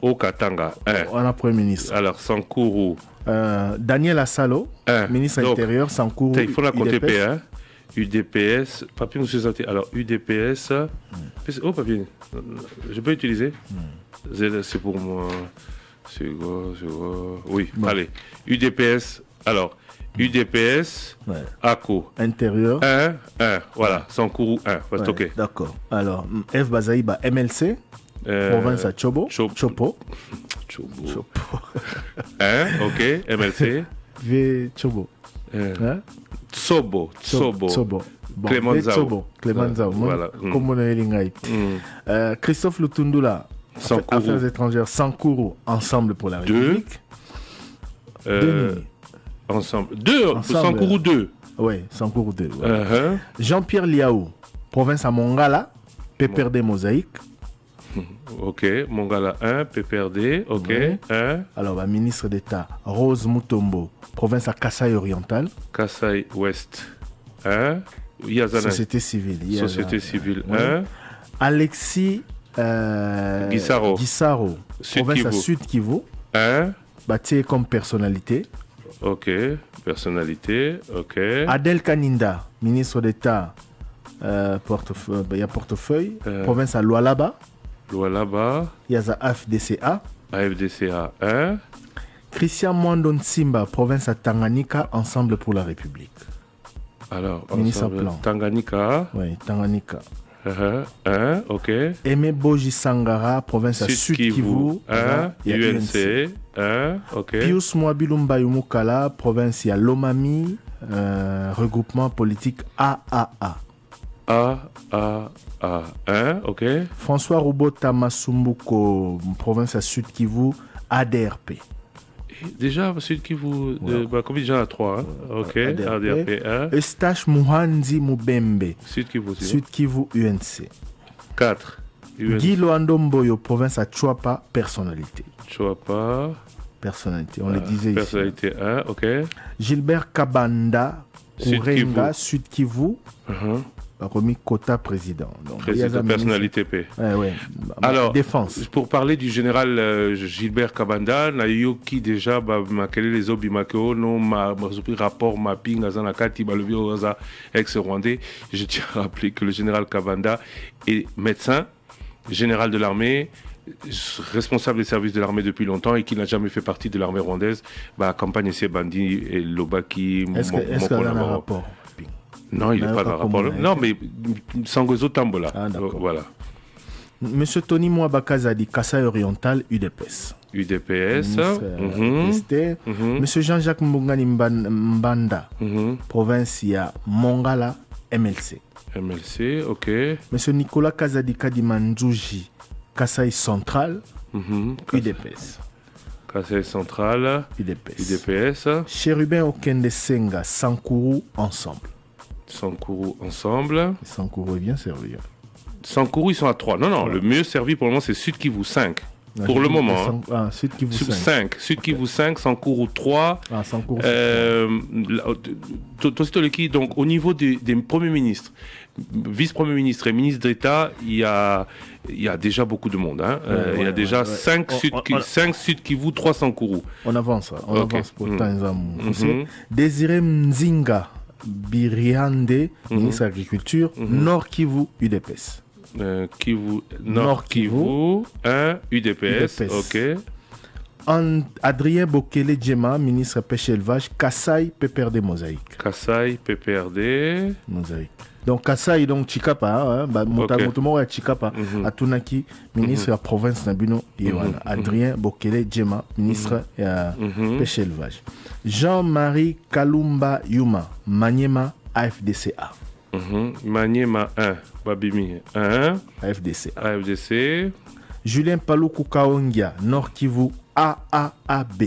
Okatanga, on a premier ministre. Alors Sankuru. Daniel Asalo, ministre intérieur, Sankuru. Il faut la compter P1. UDPS, papier monsieur Santé. Alors UDPS, oh papier, je peux utiliser. C'est pour moi. C'est quoi. Oui, allez. UDPS. Alors UDPS, ACO. Intérieur. 1, voilà. Sankuru 1. Ok. D'accord. Alors F Bazaïba, MLC. Province à Chopo. 1, ok. MLC. V Chobo. Tsobo. Bon, Clément Zao. Voilà. Comme on a dit. Christophe Lutundula. Affaires étrangères. Sankuru. Ensemble pour la République. Ensemble. 2. Sankuru 2. Oui, Sankuru 2. Ouais. Jean-Pierre Liaou. Province à Mongala. PPRD Mosaïque. Ok, Mongala 1, PPRD, ok, 1. Alors, la ministre d'État, Rose Mutombo, province à Kasaï oriental. Kasaï ouest 1. Société civile. 1. Alexis Guissaro, province à Sud Kivu. 1. Bâti comme personnalité. Ok, personnalité, ok. Adel Kaninda, ministre d'État, portefeuille, province à Lualaba. Il y a AFDCA. AFDCA 1. Christian Mwandon Simba, province à Tanganyika, Ensemble pour la République. Alors, ministre plan. Tanganyika. Oui, Tanganyika. 1, ok. Aimé Boji Sangara, province à Sud Kivu. 1. UNC. 1, ok. Pius Mwabilumba Yumukala, province à Lomami, regroupement politique AAA. 1, ok. François Robota Masumbuko, province à Sud Kivu, ADRP. Et déjà, Sud Kivu, combien de gens à 3 hein? Ok, ADRP 1. Eustache Muhanzi Mubembe, Sud Kivu UNC. 4. Guy Loandomboyo, province à Chouapa, personnalité. Personnalité, on le disait personnalité ici. Personnalité 1, ok. Gilbert Kabanda, Kourenga, Sud Kivu. Remis quota président. Donc, président, personnalité P. Alors, défense. Pour parler du général Gilbert Kabanda, Nayoki déjà, les Obimakeo, non, rapport mapping, Azanakati, Balubio, ex-rwandais. Je tiens à rappeler que le général Kabanda est médecin, général de l'armée, responsable des services de l'armée depuis longtemps et qui n'a jamais fait partie de l'armée rwandaise. Campagne c'est Bandi et Lobaki. Est-ce qu'il y a un rapport? Non, il n'est pas dans le rapport. Non, mais Sangozo Tambola. Voilà. Monsieur Tony Mwabakaza dit Kasaï oriental, UDPS. Monsieur Jean-Jacques Mbungani Mbanda, province ya Mongala, MLC. MLC, ok. Monsieur Nicolas Kazadika Manzouji, Kasaï central, UDPS. Kasaï central, UDPS. Chérubin Okende Senga, Sankuru, ensemble. Sankuru ensemble. Sankuru est bien servi. Sankuru, ils sont à 3. Non, le mieux servi pour le moment, c'est Sud Kivu 5. Pour le moment. Sud Kivu 5. Sud Kivu 5, Sankuru 3. Sankuru. Donc, au niveau des premiers ministres, vice-premiers ministres et ministres d'État, il y a déjà beaucoup de monde. Il y a déjà 5 Sud Kivu, 3 Sankuru. On avance pour Désiré Mzinga Biriande, ministre de l'Agriculture, Nord Kivu, UDPS. Nord Kivu, 1, UDPS. Ok. Adrien Bokele Djema, ministre pêche et élevage. Kassai PPRD Mosaïque. Kassai PPRD Mosaïque. Donc Kassai donc Chikapa, motomo ya Chikapa, atunaki ministre de la province Nabino Yewana. Adrien Bokele Djema, ministre ya pêche et élevage. Jean-Marie Kalumba Yuma, Maniema AFDCA. Maniema 1, Babimi 1, AFDC. Julien Paluku Kaongia, Nord Kivu AAAB.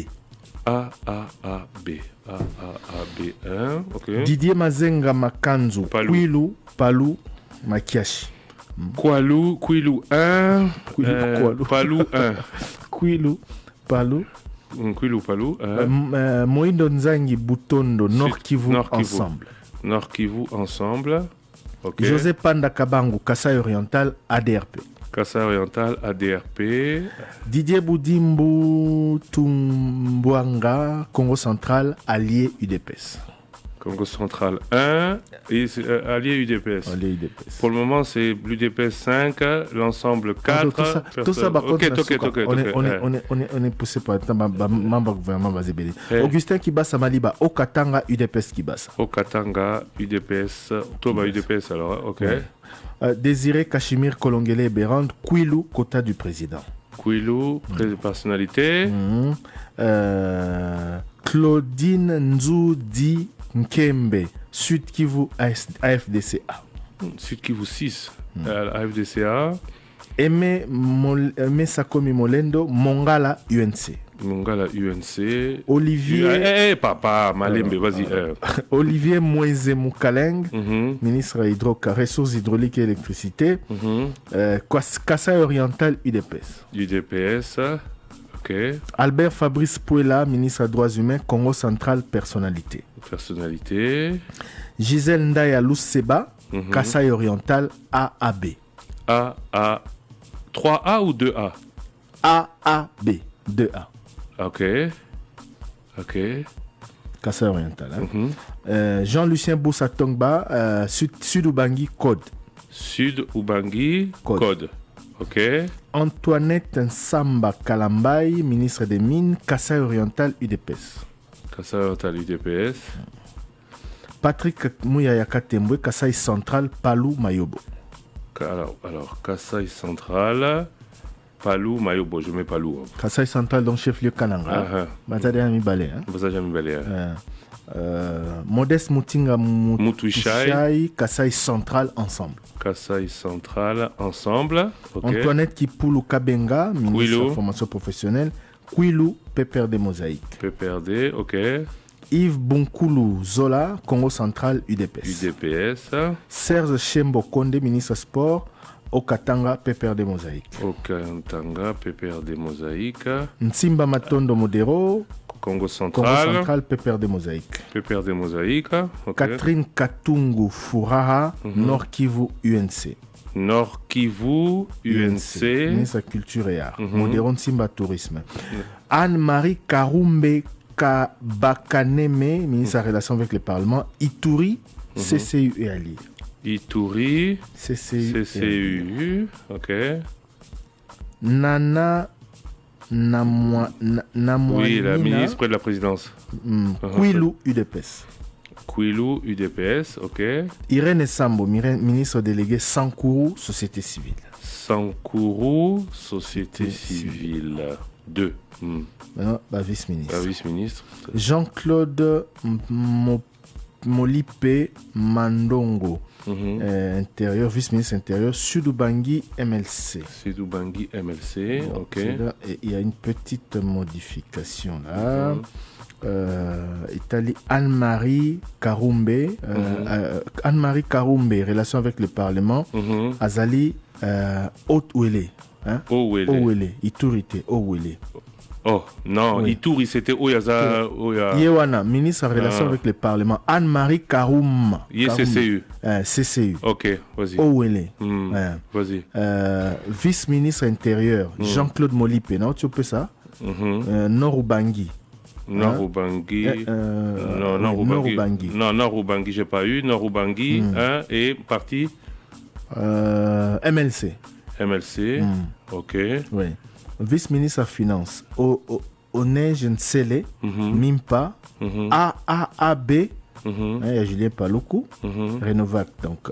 AAAB 1, ok. Didier Mazenga Makanzu, Kwilu Palu Makiashi. Kwilu 1, Palu 1. Kwilu Palu. Moindo Nzangi Butondo, Nord Kivu ensemble. Nord Kivu ensemble. Ok. José Panda Kabangu, Kassai Oriental ADRP. Kassai Oriental ADRP. Didier Boudimbu Tumbuanga, Congo Central, allié UDPS. Congo Central 1, et allié UDPS. Pour le moment, c'est l'UDPS 5, l'ensemble 4. Tout ça, on est poussé par le membre gouvernement Bazébélé. Augustin Kibasa Maliba, Okatanga UDPS Kibasa. Okatanga UDPS, Toba UDPS alors, ok. Désiré Kachimir Kolongele Bérand, Kwilu, quota du président. Kwilu, personnalité. Claudine Nzoudi Nkembe, Sud Kivu AFDCA. Sud Kivu 6, AFDCA. Aimé Sakomi Molendo, Mongala UNC. Mongala UNC. Olivier. Papa, Malembe, vas-y. Olivier Moïse Moukaleng, ministre ressources hydrauliques et électricité. Kassai Oriental UDPS. UDPS. Ok. Albert Fabrice Pouela, ministre des Droits Humains, Congo Central, personnalité. Gisèle Ndaya Lousseba, Kassai Oriental, AAB. 3A ou 2A? AAB, 2A. Ok. Kassai Oriental. Jean-Lucien Boussa Tongba, Sud Ubangi, Code. Sud Ubangi, Code. Ok. Antoinette Nsamba Kalambay, ministre des Mines, Kassai Oriental, UDPS. Kassai Oriental, UDPS. Patrick Mouyaya Katembwe, Kassai Central, Palou, Mayobo. Alors Kassai Central, Palou, Mayobo, je mets Palou. Kassai Central, donc chef-lieu Kananga. Bazadé Balé. Modeste Moutinga Moutouchai, Kassai Central, ensemble. Kassai Central, ensemble. Okay. Antoinette Kipoulou Kabenga, ministre de la formation professionnelle. Kwilu, PPRD Mosaïque. PPRD, ok. Yves Bunkoulou Zola, Congo Central, UDPS. UDPS. Serge Chembo Konde, ministre sport, Okatanga, PPRD Mosaïque. Okatanga, PPRD Mosaïque. Nsimba Matondo Modero, Congo Central. Congo Central, PPRD Mosaïque. PPRD Mosaïque. Okay. Catherine Katungu Fouraha, Nord Kivu, UNC. Nord Kivu, UNC. Ministre de la Culture et Art. Modéron Nsimba Tourisme. Anne-Marie Karumbe Bakaneme, ministre de la Relation avec le Parlement. Ituri, CCU et alliés. Ituri, CCU. Ok. Nana oui, la ministre près de la présidence. Kwilu, UDPS. Kwilu, UDPS, ok. Irène Sambo, ministre délégué Sankourou, Société civile. Sankourou, Société civile. 2. Vice-ministre. Vice-ministre. Jean-Claude Molipe Mandongo, intérieur, vice-ministre intérieur, Sud-Ubangi MLC. Sud-Ubangi MLC, ok. Il y a une petite modification là. Italie, Anne-Marie Karumbe, Anne-Marie Karumbe, relation avec le Parlement, Azali Haute-Ouélé. Ouélé, Iturité, Ouélé. Oh, non, oui. Ituri, c'était Oyaza. Yewana, ministre en relation avec le Parlement. Anne-Marie Karoum. CCU. CCU. Ok, vas-y. Ouélé. Vas-y. Vice-ministre intérieur, Jean-Claude Molipe. Non, tu peux ça Nord-Ubangi. Nord-Ubangi. Nord-Ubangi. Non, Nord-Ubangi, j'ai pas eu. Nord-Ubangi, et parti MLC. MLC, ok. Oui. vice-ministre à Finance, Onej Nsele, Mimpa, AAAB, il y a Julien Paloukou, Renovac, donc,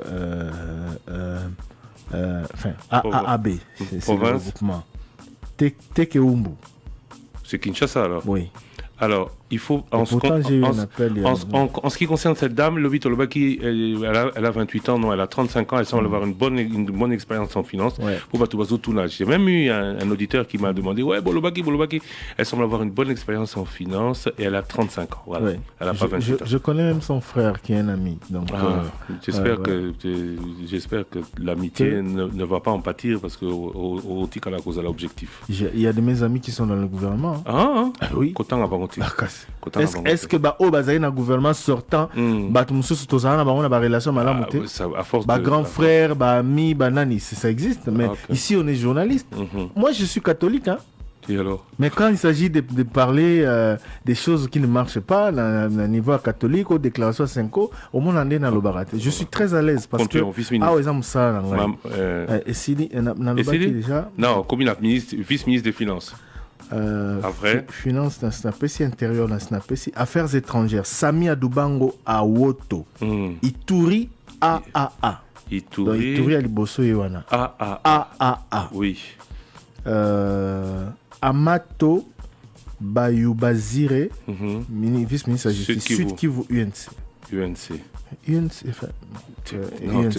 AAB, c'est le regroupement. Tekeumbu. C'est Kinshasa alors? Oui. Alors, il faut... En ce qui concerne cette dame, Lobi Tolobaki, elle a 28 ans, non, elle a 35 ans, elle semble avoir une bonne expérience en finance. Pour Batubazo Touna. J'ai même eu un auditeur qui m'a demandé, Bolobaki, elle semble avoir une bonne expérience en finance et elle a 35 ans. Voilà. Elle a pas 28 ans. Je connais même son frère qui est un ami. Donc, j'espère que l'amitié ne va pas en pâtir parce que au Tikala cause à l'objectif. Il y a de mes amis qui sont dans le gouvernement. Oui. Est-ce que le gouvernement sortant relation à force grand frère, ami, nani, ça existe, mais ici on est journaliste. Moi je suis catholique, hein. Et alors? Mais quand il s'agit de parler des choses qui ne marchent pas au niveau catholique ou déclaration 5 au moins on est dans le barat. Je suis très à l'aise parce que non, comme vice-ministre des Finances. Après finance dans Snapesi, intérieur dans Snapesi, affaires étrangères, Sami Adubango Awoto, Ituri AAA. Ituri Aliboso Yowana. AAA. Oui. Amato Bayubazire, vice-ministre de la Justice, Sud Kivu UNC.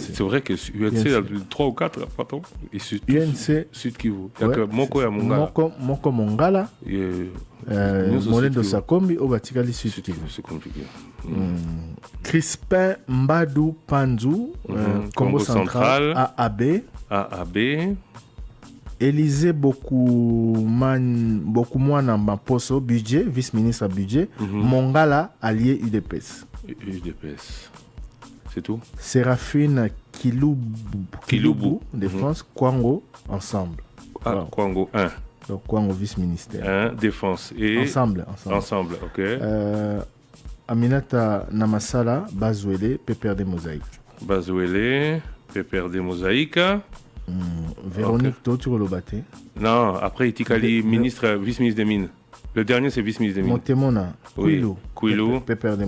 C'est vrai que UNC a 3 ou 4, pardon. UNC Sud Kivu. Il y a Moko et Mongala. Moko Mongala. Molendo Sakombi au Batikali Sud Kivu. C'est compliqué. Crispin Mbadou Panzou, Congo Central, AAB. Élisée beaucoup moins dans Poso, budget, vice-ministre à budget. Mongala, allié UDPS. C'est tout. Séraphine Kilubu, Défense, Kwango, ensemble. Kwango 1. Donc Kwango vice-ministère. 1, Défense. Et Ensemble, ok. Aminata Namasala, Bazouele, PPRD Mosaïque. Véronique Toturolobate. Non, après Itikali, vice-ministre des Mines. Le dernier, c'est vice-ministre des Mines. Montemona, Kouilou. PPRD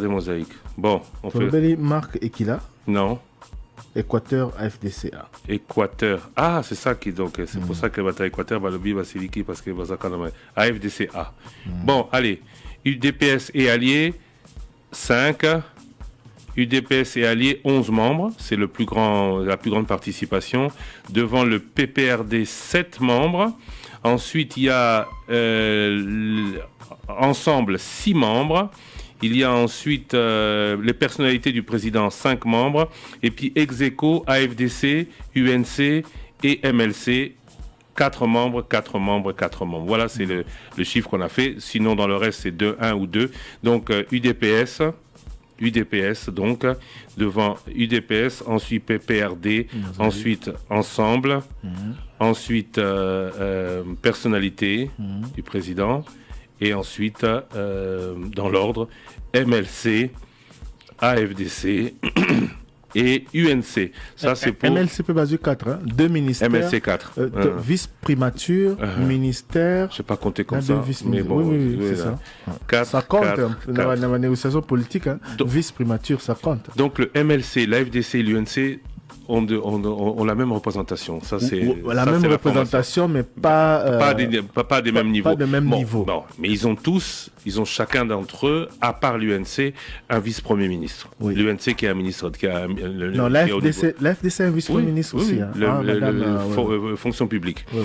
Mosaïque. Bon, on fait... Marc Ekila. Non. Équateur AFDCA. Équateur. Ah, c'est ça qui donc. C'est pour ça que bataille Équateur va le bi Basiliki parce que AFDCA. Bon, allez. UDPS et alliés 5. UDPS et alliés 11 membres, c'est la plus grande participation. Devant le PPRD 7 membres. Ensuite, il y a ensemble 6 membres. Il y a ensuite les personnalités du président, 5 membres. Et puis ex-aequo, AFDC, UNC et MLC, 4 membres. Voilà, c'est le chiffre qu'on a fait. Sinon, dans le reste, c'est 1 ou 2. Donc, UDPS, donc, devant UDPS, ensuite PPRD, ensuite Ensemble, ensuite personnalité du président, et ensuite, dans l'ordre, MLC, AFDC et UNC. Ça, c'est pour... MLC peut baser 4, 2 ministères. MLC 4. Vice-primature, ministère... Je n'ai pas compté comme ça, mais bon... Oui, c'est ça. 4, ça compte dans la négociation politique. Vice-primature, ça compte. Donc le MLC, l'AFDC et l'UNC ont la même représentation. Ça, c'est la même représentation, mais pas des mêmes niveaux. Pas de même niveau. Non, mais ils ont chacun d'entre eux, à part l'UNC, un vice-premier ministre. Oui. L'UNC qui est un ministre. Non, l'AFDC est un vice-premier ministre aussi. Fonction publique. Oui.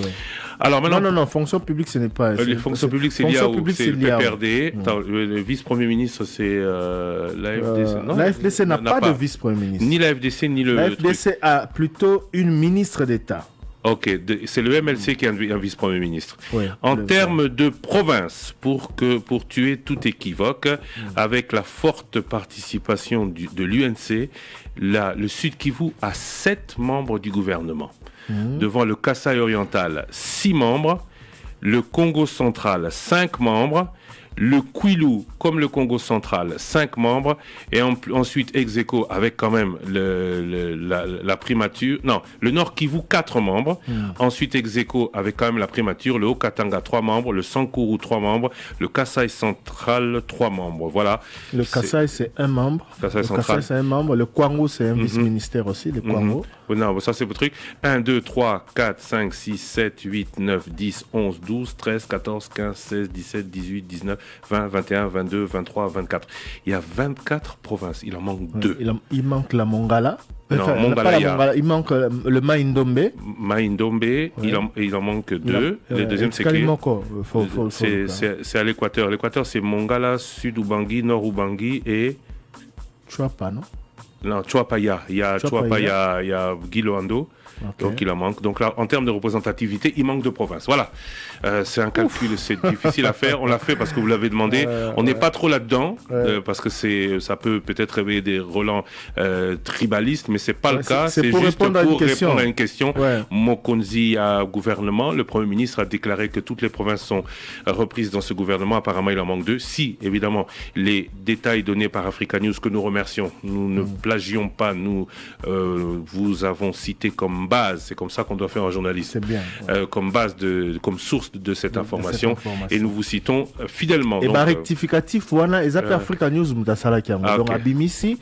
Alors maintenant, non, fonction publique, ce n'est pas. Les fonctions publiques, c'est l'IAO, c'est le PPRD. Le vice-premier ministre, c'est l'AFDC. L'AFDC n'a pas de vice-premier ministre. Ni l'AFDC, ni le. L'AFDC a plutôt une ministre d'État. Ok, c'est le MLC qui est un vice-premier ministre. Oui, en termes de province, pour tuer tout équivoque, avec la forte participation de l'UNC, le Sud Kivu a 7 membres du gouvernement. Devant le Kasaï oriental, 6 membres. Le Congo central, 5 membres. Le Kwilu, comme le Congo central, 5 membres. Et ensuite, ex-aequo avec quand même la primature. Non, le Nord Kivu, 4 membres. Ensuite, ex-aequo avec quand même la primature. Le Haut-Katanga, 3 membres. Le Sankuru, 3 membres. Le Kasaï central, 3 membres. Voilà. Le Kasaï, c'est 1 membre. Kasaï central. Kasaï, c'est 1 membre. Le Kwango, c'est un vice-ministère aussi. Le Kwango. Non, ça c'est votre truc. 1, 2, 3, 4, 5, 6, 7, 8, 9, 10, 11, 12, 13, 14, 15, 16, 17, 18, 19, 20, 21, 22, 23, 24. Il y a 24 provinces. Il en manque 2. Il manque la Mongala. Non, Enfin, Mongala, il manque le Maïndombe. Maïndombe, il en manque 2. Le deuxième, c'est à l'équateur. L'équateur, c'est Mongala, Sud-Ubangi, Nord-Ubangi et... Chuapa, non? Non, Chuapaya. Il y a Chuapaya, il y a Giloando. Okay. Donc il en manque. Donc là, en termes de représentativité, il manque de provinces. Voilà. C'est un calcul, c'est difficile à faire. On l'a fait parce que vous l'avez demandé. On n'est pas trop là-dedans parce que ça peut peut-être réveiller des relents tribalistes, mais c'est pas le cas. C'est juste répondre à une question. Mokonzi a gouvernement. Le Premier ministre a déclaré que toutes les provinces sont reprises dans ce gouvernement. Apparemment, il en manque 2. Si, évidemment, les détails donnés par Africa News, que nous remercions, nous ne plagions pas, nous vous avons cité comme base, c'est comme ça qu'on doit faire en journaliste. C'est bien. Comme base, comme source de cette information. Et nous vous citons fidèlement. Et rectificatif, voilà, et Africa News, donc Abimisi,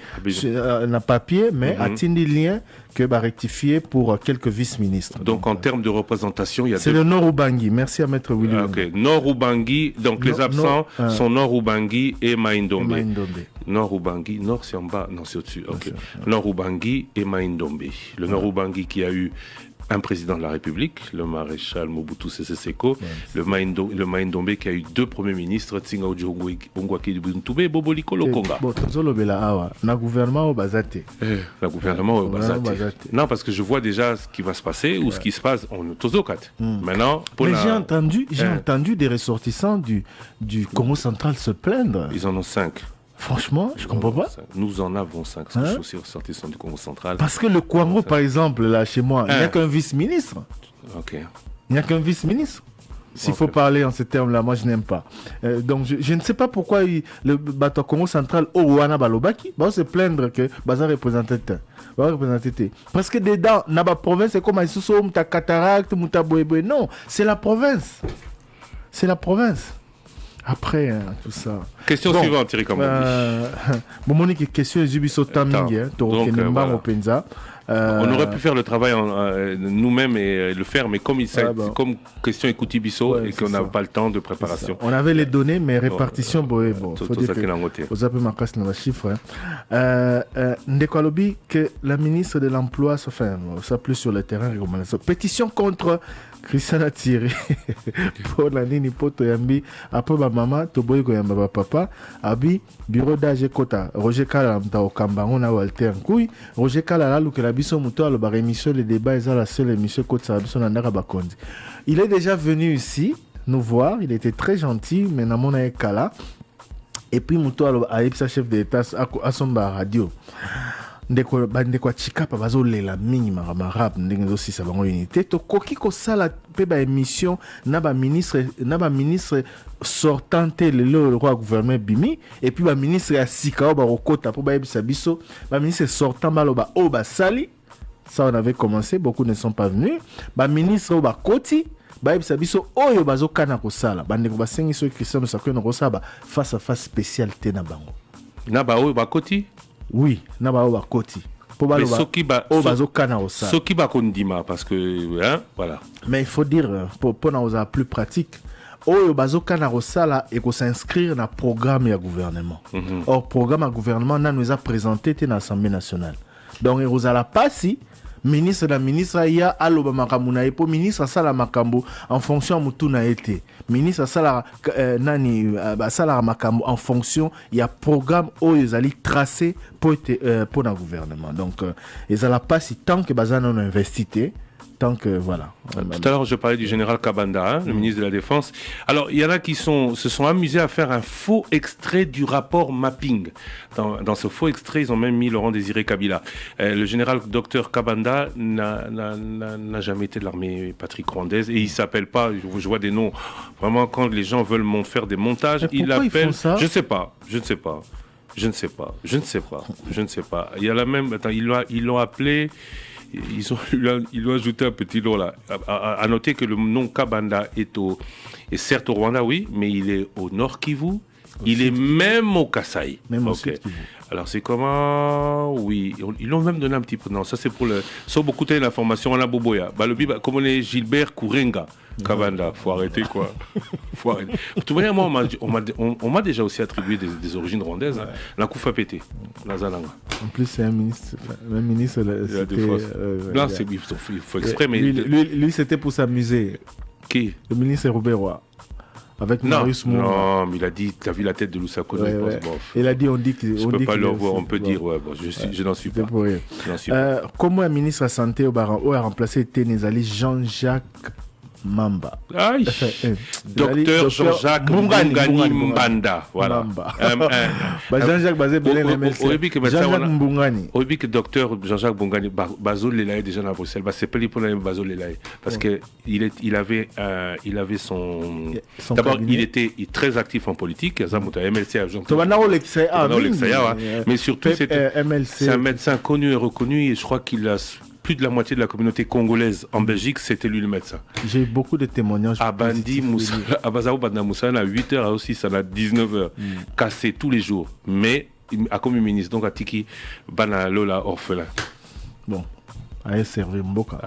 n'a papier, mais atteindre lien que rectifier pour quelques vice-ministres. Donc en termes de représentation, il y a c'est le Nord-Ubangi. Merci à Maître William. Ok, Nord-Ubangi, donc les absents sont Nord-Ubangi et Maïndombe. Nord-Ubangi, Nord c'est en bas, non c'est au-dessus. Ok. Nord-Ubangi et Maïndombe. Le Nord-Ubangi qui a eu un président de la République, le maréchal Mobutu Sese Seko, le Maïndombe qui a eu 2 premiers ministres, Tsinga Ongwaki Buntube, Bobo Likolo Konga. Na gouvernement au Bazate. La gouvernement au Bazate. Non, parce que je vois déjà ce qui va se passer ou ce qui se passe en Tozokat. Maintenant, mais j'ai entendu des ressortissants du Congo central se plaindre. Ils en ont 5. Franchement, je comprends pas. Nous en avons 5. Je suis aussi ressortissant du Congo central. Parce que le Kwango, par exemple, là, chez moi, il n'y a qu'un vice-ministre. Ok. Il n'y a qu'un vice-ministre. S'il faut parler en ces termes-là, moi, je n'aime pas. Donc, je ne sais pas pourquoi le bateau Congo central, au Rwanda, Balobaki, va se plaindre que Baza représentait. Parce que dedans, dans la province, c'est comme si on a cataracte, on a boéboué. Non, c'est la province. C'est la province. Après, tout ça. Question suivante, Thierry Kambondi. Monique, question est Ubiso Taming, on aurait pu faire le travail nous-mêmes et le faire, mais comme comme question écoute Ibiso et qu'on n'a pas le temps de préparation. On avait les données, mais répartition, faut dire que vous avez ma casse dans la chiffre. Ndekalobi, que la ministre de l'Emploi, ça plus sur le terrain, pétition contre Christiana Thierry pour la nini poto yambi après ma maman toboy ko yamba papa abi bureau d'âge kota Roger Kala mta okambango na Walter Nkui Roger Kala la luke la biso muto alo ba émission les débats et la seule émission kota biso na ndaka bakondi. Il est déjà venu ici nous voir, il était très gentil mais na mona Kala et puis muto alo a chef d'état à son radio. Ndeko chikapa bazolela mingi marab ndenge aussi ça bango unité to koki ko sala pe ba émission na ba ministre sortante le roi gouvernement bimi et puis ba ministre ya sika ba rokota po ba ebisa biso ba ministre sortant baloba o ba sali ça on avait commencé, beaucoup ne sont pas venus ba ministre o ba koti ba ebisa biso oyo bazokana ko sala bandeko ba sengi so Christian Sakwe ko sala face à face spécialité na bango na ba oyo ba koti. Oui, na ba oba koti. Mais soki ba soki ba kondima parce que voilà. Mais il faut dire pour na oza plus pratique. Oyo bazokana rosala et ko s'inscrire na programme ya gouvernement. Or programme à gouvernement na nous a présenté dans l'Assemblée nationale. Donc rozala pasi ministre la ministre ya aloba makambo na epo ministre sala makambo en fonction mutu na été ministre sala nani sala makambo en fonction il y a programme oyo ezali tracé pour na gouvernement donc ezala pas si tant que bazana on investité tant que voilà. Tout à l'heure, je parlais du général Kabanda, le ministre de la Défense. Alors, il y en a qui se sont amusés à faire un faux extrait du rapport mapping. Dans ce faux extrait, ils ont même mis Laurent Désiré Kabila. Le général Dr Kabanda n'a jamais été de l'armée patrie rwandaise et il s'appelle pas. Je vois des noms. Vraiment, quand les gens veulent faire des montages, ils l'appellent. Je ne sais pas. Il y a la même. Attends, ils l'ont appelé. Ils ont ajouté un petit nom là. À noter que le nom Kabanda est certes au Rwanda, oui, mais il est au Nord Kivu. Il est même au Kasaï. Même au Sud Kivu. Alors c'est comment? Oui, ils l'ont même donné un petit peu. Non, ça c'est pour le. Sauf beaucoup de l'information à Boboya. Comme on est Gilbert Kourenga. Kabanda, faut arrêter quoi. Faut arrêter. De toute manière, moi, on m'a déjà aussi attribué des origines rwandaises. Ouais. La Koufa Pété, la Zalanga. En plus, c'est un ministre. Là, il faut exprès. Mais lui, c'était pour s'amuser. Qui? Le ministre Robert Roy. Avec Marius Moura. Non, mais il a dit, t'as vu la tête de Lusako. Il a dit, on dit que. Je ne peux pas le voir, on peut dire, je n'en suis pas. Comment un ministre de la Santé au a remplacé Ténézali Jean-Jacques Mamba. Aïe. Docteur Jean-Jacques Mbungani Mbanda. Voilà. Jean-Jacques Bazé Belén MLC. Jean-Jacques Mbungani. Au que docteur Jean-Jacques Mbungani, Bazo Lelaye déjà à Bruxelles. C'est pas lui pour aller Bazo Lelaye. Parce qu'il avait son. D'abord, il était très actif en politique. MLC. Mais surtout, c'est un médecin connu et reconnu. Et je crois qu'il a. Plus de la moitié de la communauté congolaise en Belgique, c'était lui le médecin. J'ai eu beaucoup de témoignages. À Bandi Moussa, à Bazao Banda Moussa, à 8h, à aussi, ça à 19h, cassé tous les jours. Mais, à comme ministre, donc à Tiki, Bana Lola, orphelin. Bon, à servir Mboka.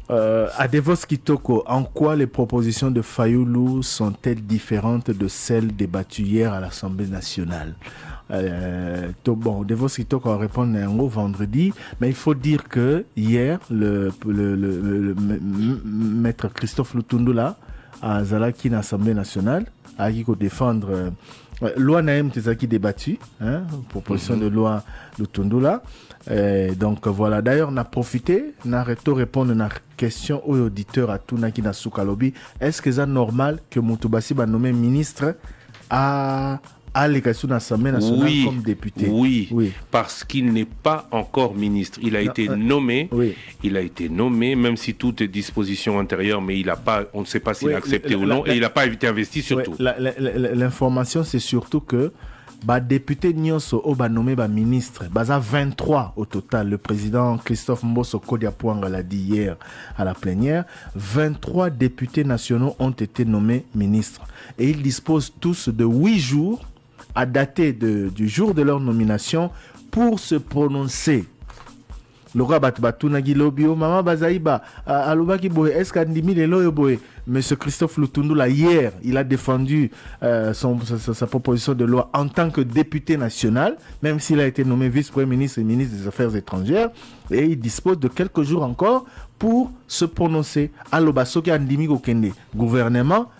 À Devos Kitoko, en quoi les propositions de Fayoulou sont-elles différentes de celles débattues hier à l'Assemblée nationale? Bon, Devos Kitoko va répondre un mot vendredi, mais il faut dire que hier, le maître Christophe Lutundula à Zalaki à l'Assemblée nationale a dit qu'il défendre loi Naïm Tezaki débattue, proposition de loi Lutundula. Donc voilà, d'ailleurs on a profité, on a répondre à une question aux auditeurs à Tunaki na Soukalobi. Est-ce que c'est normal que Moutoubassy va nommer ministre à l'élection de l'Assemblée nationale comme député? Oui, parce qu'il n'est pas encore ministre. Il a été nommé. Il a été nommé, même si tout est disposition antérieure, mais il a pas, on ne sait pas s'il a accepté ou non, et il n'a pas été investi surtout. L'information, c'est surtout que député Nyonso Oba nommé ministre, baza 23 au total. Le président Christophe Mbosso Kodiapouanga l'a dit hier à la plénière. 23 députés nationaux ont été nommés ministres. Et ils disposent tous de 8 jours à dater du jour de leur nomination pour se prononcer. Laura Batbatunagi Lobio, Mama Bazaïba, Alobaki Boé, Eskandimi Leloyo Boé. Monsieur Christophe Lutundula, hier, il a défendu sa proposition de loi en tant que député national, même s'il a été nommé vice-premier ministre et ministre des Affaires étrangères. Et il dispose de quelques jours encore pour se prononcer. Alobasoki Andimi Kokende, gouvernement.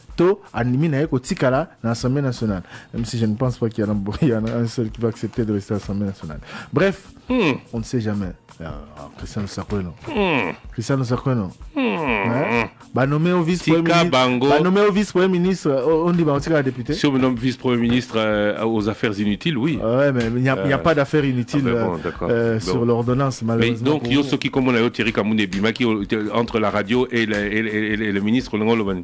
Andimi na yeko tikala dans l'Assemblée nationale. Même si je ne pense pas qu'il y en a un seul qui va accepter de rester à l'Assemblée nationale. Bref, on ne sait jamais. Christian Sakweno. Christian Sakweno. Nommé au vice-premier ministre, on dit on tire à député. Si on nomme vice-premier ministre aux affaires inutiles, oui. Ouais, mais il n'y a pas d'affaires inutiles sur l'ordonnance, malheureusement. Mais donc, il y a ce qui, comme on a eu Thierry Kamoune Bimaki, entre la radio et le ministre Longolobani.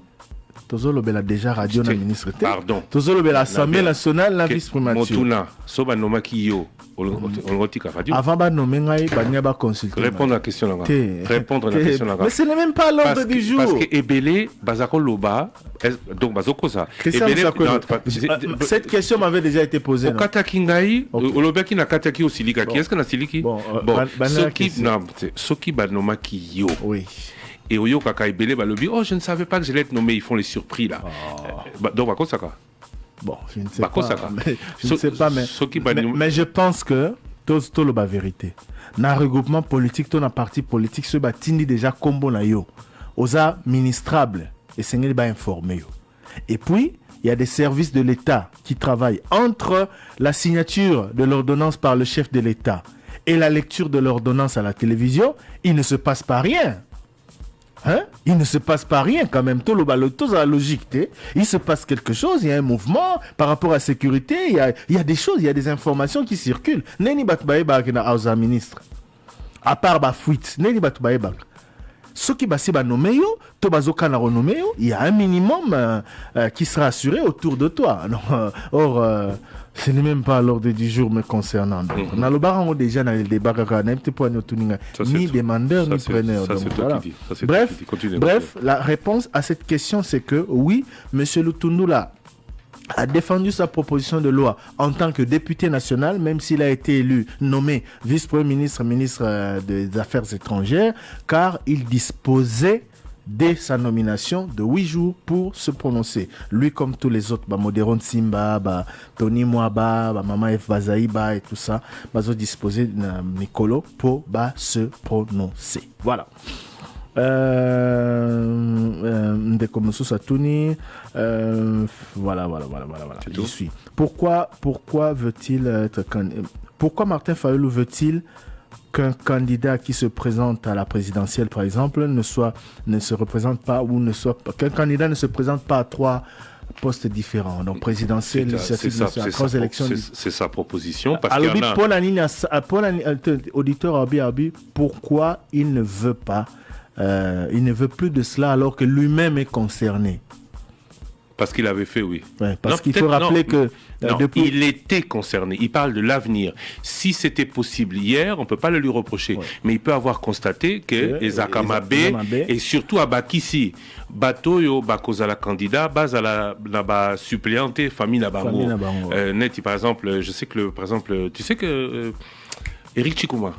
Tozolobe la déjà radio na ministre. Pardon. Tozolobe l'Assemblée nationale la vice-primature. Motuna, soba nomaki yo. Avant de nommer ngai banya ba consulter. Répondre à la question là. Mais ce n'est même pas l'ordre du jour. Parce que Ebele Bazako Loba donc Bazoko ça. Cette question m'avait déjà été posée. Au Kataki ngai, Olobeki na Kataki au Silika. Qui est-ce qu'on a Siliki? Bon, Soki banomaki yo. Oui. Et Oyo Kaka Ebele Balobi, je ne savais pas que j'allais être nommé, ils font les surpris là. Donc, Bako Saka. Bon, je ne sais pas. Mais je pense que tout le vérité. Dans le regroupement politique, dans le parti politique, ce batindi déjà combo na yo. Osa ministrable et c'est n'est pas informé. Et puis, il y a des services de l'État qui travaillent entre la signature de l'ordonnance par le chef de l'État et la lecture de l'ordonnance à la télévision, il ne se passe pas rien. Hein? Il ne se passe pas rien quand même. Tout la logique, il se passe quelque chose, il y a un mouvement par rapport à la sécurité, il y a des choses, il y a des informations qui circulent. Neni batbaeba qui na auza ministre. À part ba fuite, neni batbaeba. Ce qui va se nommer yo, to bazoka na renommer yo, il y a un minimum qui sera assuré autour de toi. Or ce n'est même pas à l'ordre du jour me concernant. On a le baron déjà dans le débat ni demandeur ni preneur. Bref, la réponse à cette question c'est que oui, M. Lutundula a défendu sa proposition de loi en tant que député national, même s'il a été élu, nommé vice-premier ministre, ministre des Affaires étrangères, car il disposait dès sa nomination de 8 jours pour se prononcer. Lui comme tous les autres, Modéron Simba, Tony Mwaba, Mama F. Bazaïba et tout ça, ils ont disposé de Mikolo pour se prononcer. Voilà. Voilà. J'y suis. Pourquoi veut-il être pourquoi Martin Fayulu veut-il qu'un candidat qui se présente à la présidentielle, par exemple, qu'un candidat ne se présente pas à 3 postes différents, donc présidentiel, législative, trois élections. C'est sa proposition. Parce alors, Paul auditeur Abi, pourquoi il ne veut pas, il ne veut plus de cela alors que lui-même est concerné? Parce qu'il avait fait, oui. Ouais, parce qu'il faut rappeler que... depuis... il était concerné. Il parle de l'avenir. Si c'était possible hier, on ne peut pas le lui reprocher. Ouais. Mais il peut avoir constaté que Ezakamabe et surtout à Bakissi, Batoyo, Bakozala candidat, Bazala suppléante, famille Nabango. Net, par exemple, je sais que, par exemple, tu sais que Eric Chikouma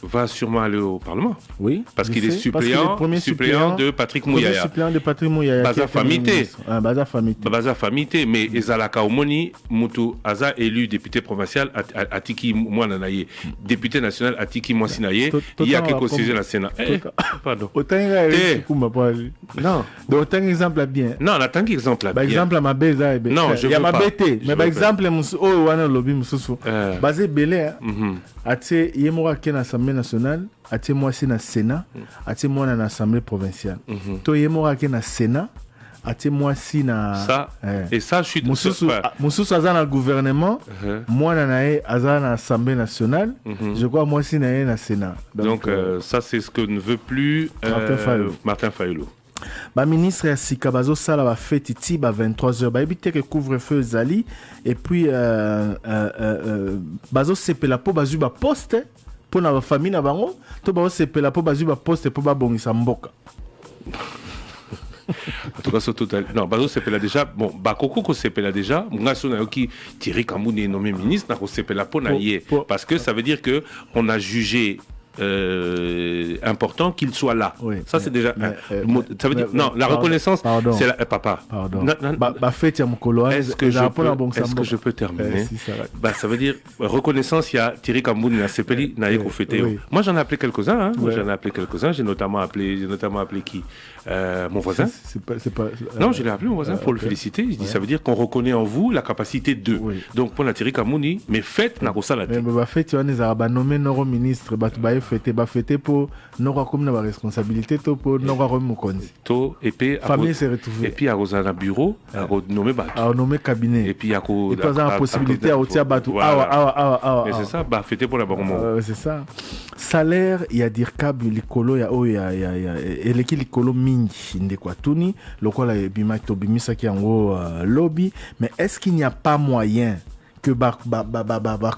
va sûrement aller au Parlement. Oui. Parce qu'il est suppléant de Patrick Mouyaya. Suppléant de Patrick Mouyaya. Baza Famité. Baza Famité. Mais Ezalaka Omoni, Moutou Aza élu député provincial à Tiki Mouananaye. Député national à Tiki Mouassinaye. Il y a quelques sièges dans le Sénat. Pardon. Autant non. Donc autant exemple à bien. Non, on a tant qu'exemple à bien. Exemple à ma bête. Non, je veux pas. Mais par exemple, oh, wana lobby mususu. Basé belé. Até yemora qui est l'Assemblée nationale, até moi c'est dans le Sénat, até moi dans l'Assemblée provinciale. To yemora qui est dans le Sénat, até moi si dans ça et ça je suis Moussous aza dans le gouvernement, moi dans l'Assemblée nationale, je crois moi si dans le Sénat. Donc ça c'est ce que ne veut plus Martin Fayulu. Ministre ya sika bazo sala ba fête ti ba 23h ba ebite que couvre-feu zali et puis bazo sepela po bazu ba poste pour na famille na bango to bazo sepela po bazu ba poste po ba bongisa mboka. En tout cas, c'est total. Non, Bazo Sepela déjà. Bon, Bakoko ko Sepela déjà. Mungaso na yoki Thierry Kamboun est nommé ministre na ko Sepela po na yé. Parce que ça veut dire que on a jugé important qu'il soit là. Oui, ça c'est déjà ça veut dire non, la reconnaissance c'est la papa. Est-ce que je peux terminer? Ça veut dire reconnaissance, il y a Thierry Kamboun na Sepeli na yeko fêté. Moi j'en ai appelé quelques-uns j'ai notamment appelé qui mon voisin. Non, je l'ai appelé mon voisin pour le féliciter. Je dis ça veut dire qu'on reconnaît en vous la capacité de. Donc pour la Thierry Kamboun, mais faites na kosala. Mais faites tu as nommé nos ministres fêter pour nos comme la responsabilité pour nos remukonzi to et puis famille s'est retrouvée et puis à Rosana bureau à nommer cabinet et puis à la possibilité à otia batu mais c'est ça fêter pour la bonne c'est ça salaire il y a dire câble likolo ya eleki likolo mingi ndekwa tuni lokola bima to bimisa ki yango lobby mais est-ce qu'il n'y a pas moyen que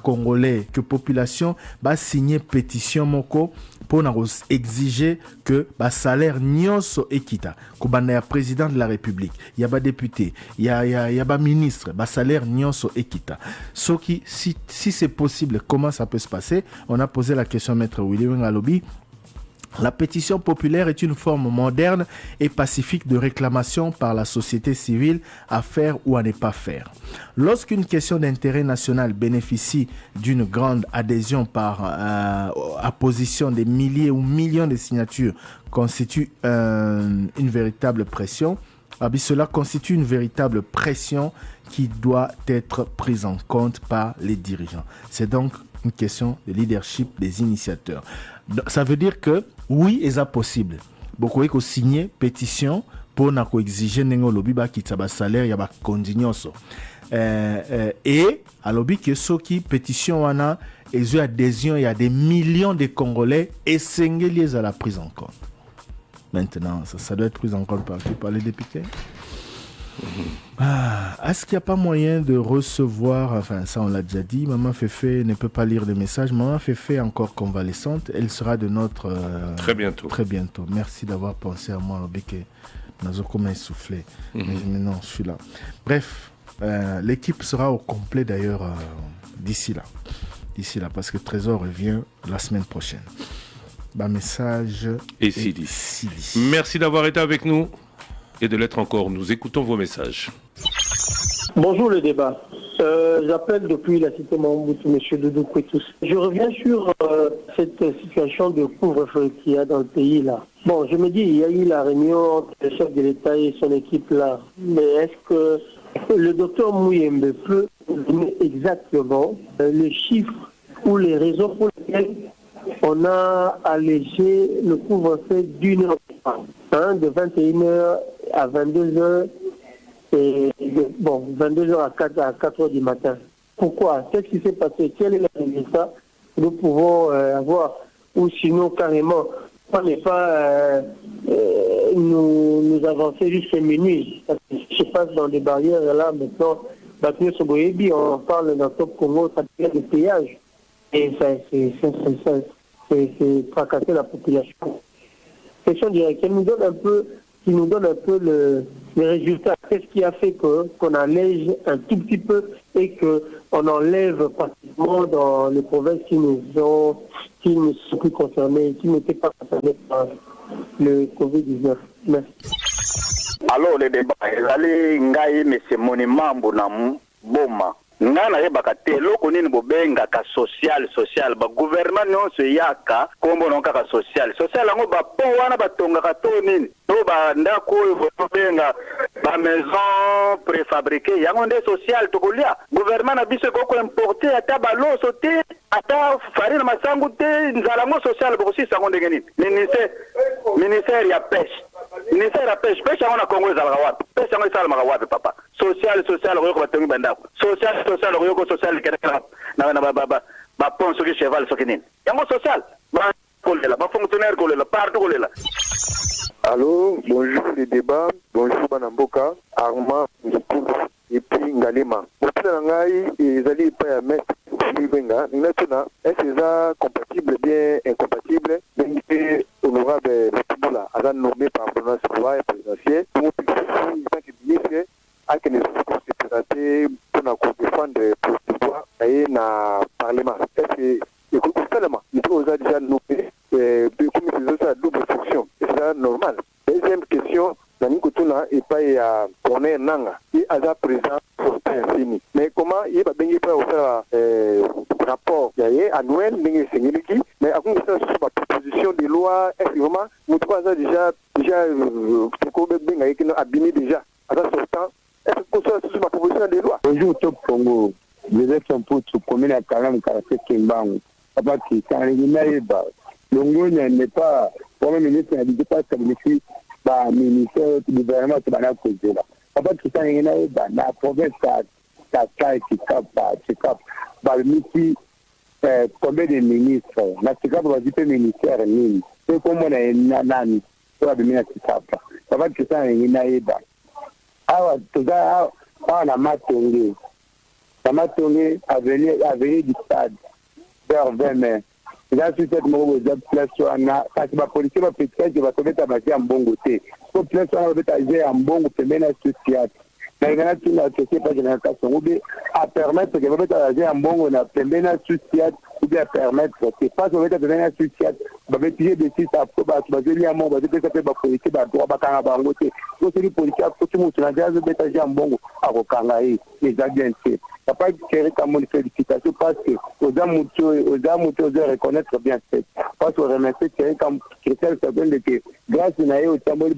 Congolais, que population va signer pétition moko pour exiger que salaire nyonso ekita ko banda président de la République, il y a député, il y a ministre, salaire nyonso ekita. Si c'est possible, comment ça peut se passer? On a posé la question à Maître Willy Ngalobi. La pétition populaire est une forme moderne et pacifique de réclamation par la société civile à faire ou à ne pas faire. Lorsqu'une question d'intérêt national bénéficie d'une grande adhésion par apposition des milliers ou millions de signatures constitue une véritable pression, cela constitue une véritable pression qui doit être prise en compte par les dirigeants. C'est donc une question de leadership des initiateurs. Donc, ça veut dire que oui, c'est possible. Beaucoup de signer pétition pour exiger un salaire, il y a des conditions. Et à l'objet que ceux qui pétition et adhésion, il y a des millions de Congolais et liés à la prise en compte. Maintenant, ça doit être pris en compte par les députés. Est-ce qu'il n'y a pas moyen de recevoir, enfin ça on l'a déjà dit, Maman Féfé ne peut pas lire des messages. Maman Féfé encore convalescente, elle sera de notre... Très bientôt. Très bientôt. Merci d'avoir pensé à moi, Lobeke. Nous avons comme essoufflé. Mais non, je suis là. Bref, l'équipe sera au complet d'ailleurs d'ici là. D'ici là, parce que Trésor revient la semaine prochaine. Message et Sidi. Merci d'avoir été avec nous et de l'être encore. Nous écoutons vos messages. Bonjour le débat. J'appelle depuis la cité Mamoutou, M. Doudou Kouetous. Je reviens sur cette situation de couvre-feu qu'il y a dans le pays là. Bon, je me dis, il y a eu la réunion entre le chef de l'État et son équipe là. Mais est-ce que le docteur Mouyembe peut donner exactement les chiffres ou les raisons pour lesquelles on a allégé le couvre-feu d'une heure, de 21h à 22h, et 22h à 4h du matin. Pourquoi? Qu'est-ce qui s'est passé? Quel est le résultat que nous pouvons avoir? Ou sinon, carrément, on n'est pas nous avancer jusqu'à minuit. Parce que ce qui se passe dans des barrières, là, maintenant, on parle dans Top Congo, ça devient des péages. Et ça, c'est fracasser la population. Question directe, qui nous donne un peu les résultats. Qu'est-ce qui a fait qu'on allège un tout petit peu et qu'on enlève pratiquement dans les provinces qui ne sont plus concernées, qui n'étaient pas concernées par le Covid-19. Merci. Alors, le débat, allez, Ngaï, mais c'est mon mambo na boma. Ngana yebaka te loko nini bobenga ka social ba gouvernement nyonso yaka kombo non kaka social ngo ba po wana batonga ka to nini to ba ndako bobenga ba maison préfabriquée yango nde social tokolia gouvernement na biso ko importer ata ba loso te ata farine masangu te nzala ngo social bokosi sango ndenge nini ministère ya pêche pêche yango na Congo ezalaka wapi pêche yango esalamaka wapi papa social oyo batongi bandako social oyo social keleka na ba pont soki cheval soki nini yango social ba kolela ba fonctionnaire kolela partout kolela. Allô, bonjour les débats, bonjour Banamboka, Armand, et puis Ngalema. Au Ngai et Zali pas à mettre Venga, est-ce ça compatible, bien incompatible, mais honorable Tibula, à nommé par province roi et présidentiel, pour tant que ministre, à que nous se présenter pour défendre pour pouvoir aller dans le Parlement. Est-ce que seulement, il faut déjà nommer comme ça double fonction. C'est normal. Deuxième question, Nani Kutuna et pas à Corner Nanga, qui a présent pour fini. Mais comment il va bien faire rapport annuel, mais à cause de la proposition de loi, effectivement, nous trois déjà abîmé déjà. À ce sortant, est-ce que c'est sur ma proposition de loi? Bonjour Top Congo, les ex-impôts commune à Kalam, Karate Kimbang, Papa qui s'en est Longo n'est pas, pour le ministre, il n'est pas stabilisé par le ministère du gouvernement qui va la causer là. Papa qui s'en est dans la province qui cap, par le ministre, combien de ministres, la CICAP va dire ministère, c'est comme on a un nani, pour le ministre qui cap. Papa qui s'en est dans ah, tout ça, on a matonné. La matonné a venu du stade vers 20 mai. Là, sur cette mauvaise place, on a, parce que la police va péter, qui va se mettre à bâtir en bon côté. Pour place, on va mettre à gérer en bon côté, mais la société. Mais il y a une société, pas de génération, ou bien à permettre que va mettre à gérer en bon côté, on a la société, ou bien à permettre, c'est pas que va mettre à la société, va mettre des sites à baser à mon, va dire que ça fait la police, va droit, va carrément en côté. Donc, c'est les policiers, faut que tu as mettre à gérer en bon côté, à Rokangaï, les agents. Il n'y a pas de créer comme une félicitation parce que aux amouteux de reconnaître bien fait. Parce qu'on remercie comme Christelle Sabine de que grâce à nous, au Tambour,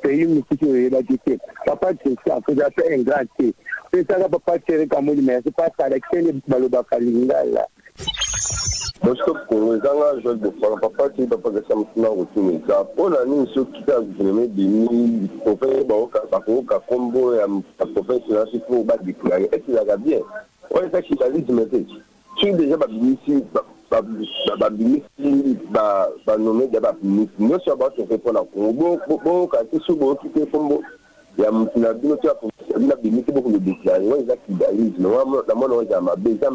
pays où nous sommes éradiqués. Papa, c'est ça, que j'ai un grand thé. C'est ça, papa, créer comme une mais c'est pas ça, l'excès de Baloba Kalinga là. Mosto Congo ezanga Joël Bofala papa qui papa que ça me retourne ça pour la nuit ce qui a gouverné des professeurs ba combo ya professeur c'est pour ba déclarer est-ce qu'il a bien ouais ça qui a dit mais tu déjà ba binisi ba nommé d'aba binisi nous ça ba se fait pour la Congo bon quand c'est sous bon qui fait combo ya mtuna bino tu pour la binisi beaucoup de déclarer ouais ça qui a dit non la mona ya ma vraiment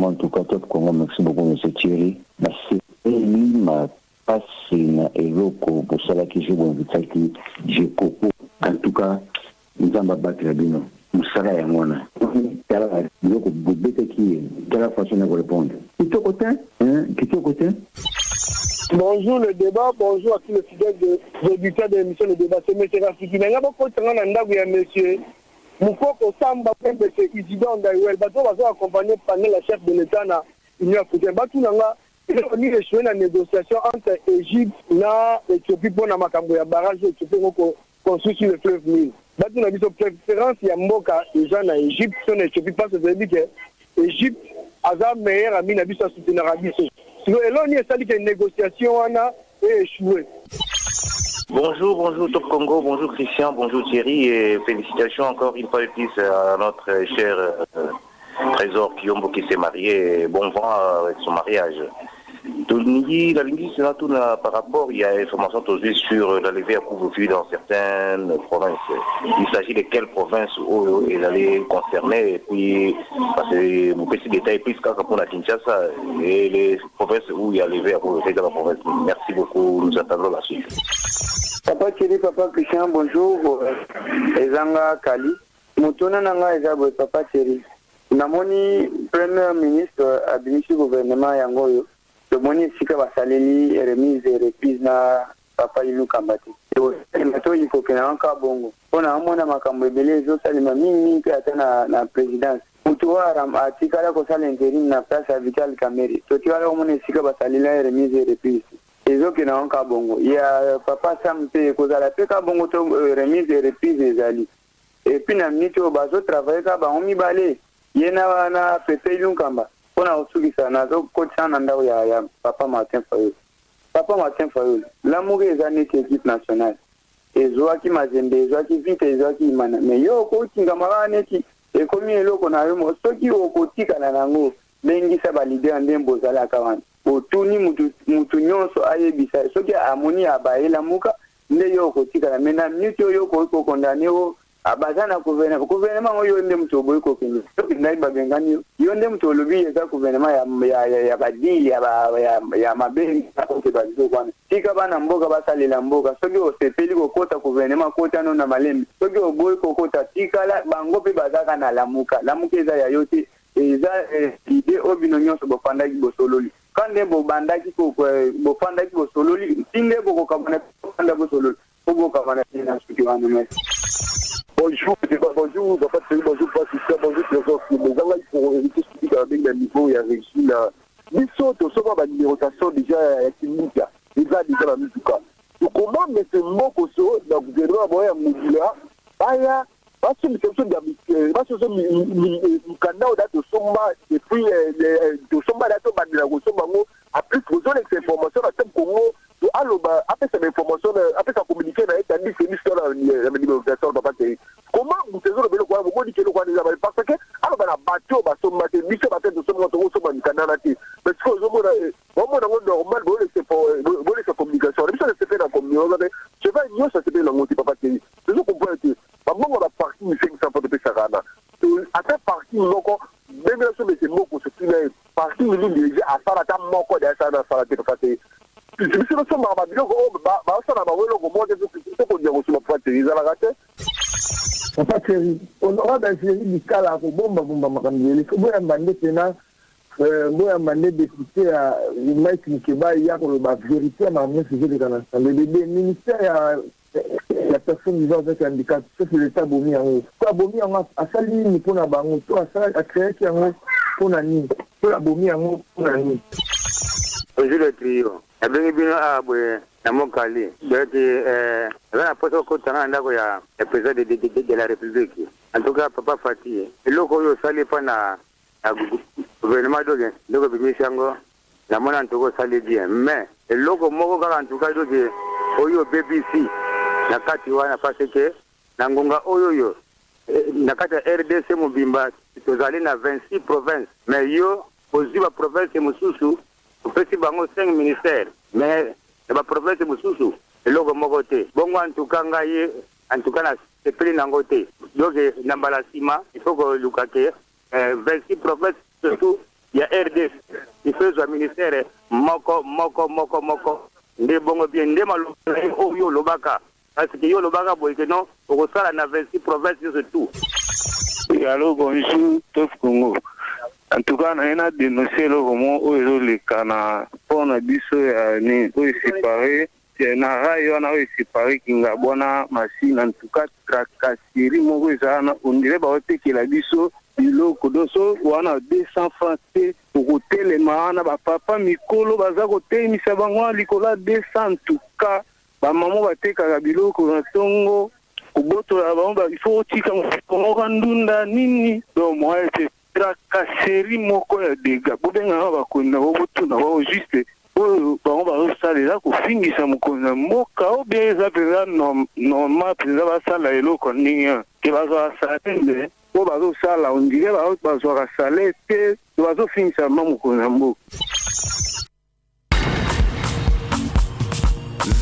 en tout cas top Congo merci beaucoup monsieur Thierry merci ma passe na eloko pour cela que je vous invite qui je coco en tout cas nous avons battu la bino musala ya ngona kala loko bobete qui quelle façon de répondre qui côté Bonjour le débat, bonjour à tous les fidèles débutants de l'émission Le Débat. C'est M. Rafiki. Mais il y a beaucoup de temps, monsieur. Moukoko Samba, le président d'Aïwel, Bato va accompagner par la chef de l'État dans l'Union africaine. Bato Nanga, il a mis échoué la négociation entre Égypte et Éthiopie pour la Makambo ya barrage Éthiopie construit sur le fleuve Nil. Bato Nanga, son préférence, il y a Mboka, les gens en Égypte, son Éthiopie, parce que ça veut dire que l'Égypte a un meilleur ami, n'a vu sa soutenir à Bissau. Et là, on y a sali que une négociation a échoué. Bonjour Top Congo, bonjour Christian, bonjour Thierry et félicitations encore une fois de plus à notre cher Trésor Kiyombo qui s'est marié et bon vent avec son mariage. La ligne par rapport, il y a information aujourd'hui sur la levée à couvre-feu dans certaines provinces. Il s'agit de quelles provinces où ils allaient concerner et puis parce que mon petit détail plus pour la Kinshasa et les provinces où il y a levé à couvre-feu dans la province. Merci beaucoup, nous attendons la suite. Papa Thierry, papa Christian, bonjour. Ezanga Kali. Moutona nanga ezabo papa Thierry. Namoni Premier ministre a bénéficié gouvernement yangoyo. Le moni sika basaleli remise et reprise na papa Ilu Kambati. Mato il faut que na anka bongo. Pona amona makambo ebele zo salima mingi pe atana na présidence. Mutuwa ram atikala ko sala intérim na place à Vital Kameri. Toti wala moni sika basaleli remise et reprise. Ezo ke na anka bongo. Ya papa Sampe ko zala pe ka bongo to remise et reprise ezali. Et puis na mito bazo travailler ka ba omi balé. Yena na Pepe Ilu Kamba. On a aussi ça, on a coach ya Papa Martin Fayol. Papa Martin Fayol, l'amour est un équipe nationale. Et Zoaki Mazembe, Zoaki Vite, Zoaki Imana. Mais yo, coaching Gamara Neti, et comme il est là qu'on a eu, ceux qui ont coaché Kananango, Bengi Sabalide and Dembo Zala Kawan. Au Tuni Moutounion, so Ayebisa, ceux qui a harmonie à Baye Lamuka, ne yo coaché Kanana. Maintenant, Nuto yo condamné au. Abazana gouvernement oyo ndé mto boy ko kini to ndai babengani yo ndé mto lobi ya gouvernement ya badi ya mabeni ko ke badi ko tika bana mboga basalela mboga soki o sepeli ko kota gouvernement kota no na malembe soki o boy ko kota tika la bango pe bazaka na lamuka eza ya yote eza idée obino nyonso bofanda ki bosololi kande bo bandaki ko bofanda ki bosololi tinde bo ko kabana bofanda bosololi ko kabana na suki wana mes. Bonjour, bonjour, bonjour, bonjour, trésor. Les gens pour éviter ce qui est à niveau et à réussir la. Ils sont au sommet de la numérotation déjà clinique. Ils ont déjà la musique. Donc, comment mettre un mot comme ça dans le gouvernement à Moudila? Aya, parce que c'est une chose parce que c'est canal de Somba et puis de Somba d'Atoba de la Sombango a plus besoin de ces informations dans le Congo. Alors, après cette information, après ça communiquer dans l'état dit c'est l'histoire de la numérotation de papa. Comment vous savez le quoi vous dites le quoi déjà parce que alors la bateau va Somba de mission va être de Somba de Somba du canal là parce que au normal bon c'est communication mais ça se fait dans communication je vais dire ça se fait dans mon papa c'est je comprends que maman on a parti 500 pour de Sarana à cette partie moko même si c'est moko c'est une partie nous déjà à Sarata moko de ça dans Sarata fait si le sommes à Babylone ça n'a pas le comment de ce qu'on dit sur la fois ils a la raté papa Thierry on aura dans série du cas là pour bomba makambeli ko boya mbande tena boya mbande député à Mike Nikeba il y a pour la vérité na même sujet de dans le ministère la personne vivant avec un handicap c'est l'état bomi en quoi bomi en a sali ni pour na bango to a créé qui en pour na ni pour la bomi en pour na ni. Bonjour le trio. abengi bino abwe na mokali donc na poto ko tanga ndako ya président de la République. En tout cas papa Fati eloko yo sali pa na gouvernement donc bimisango na mona ntoko sali bien mais eloko moko kaka en tout cas donc oyo BBC na kati wana parce que na ngonga oyo yo na kati RDC mobimba tozali na 26 provinces mais yo oziba province mususu opesi bango 5 ministères mais ba province mususu eloko moko te bongo en tout cas ngai en tout cas na sepeli nango te donc na balasima il faut que lukake 26 provinces surtout ya RDC il faut un ministère moko nde bongo bien nde malo oyo lobaka parce que yo lobaka boye que non au sala na 26 provinces surtout. Allô, bonjour, Tof Congo. En tout cas, on a dénoncé le roman où les canards pour la biso ni où séparé. C'est un rail on a séparé qui n'a bonne machine. En tout cas, tracasserie mon zana on dirait bah que la biso ilo kodoso on a 200 francs pour hôtel les maana ba papa mikolo baza côté misabango likola 200 en tout cas ba maman ba teka biloko na tongo kuboto il faut tika mo ndunda nini donc moi c'est tracasserie moko ya dega bobenga ba kona bobutu na ba juste o ba osalela ko fingisa mukona moka o beza peza normal peza ba sala eloko ninga ke bazo asatende o bazo sala on dirait bazo salete bazo fingisa mukona mboka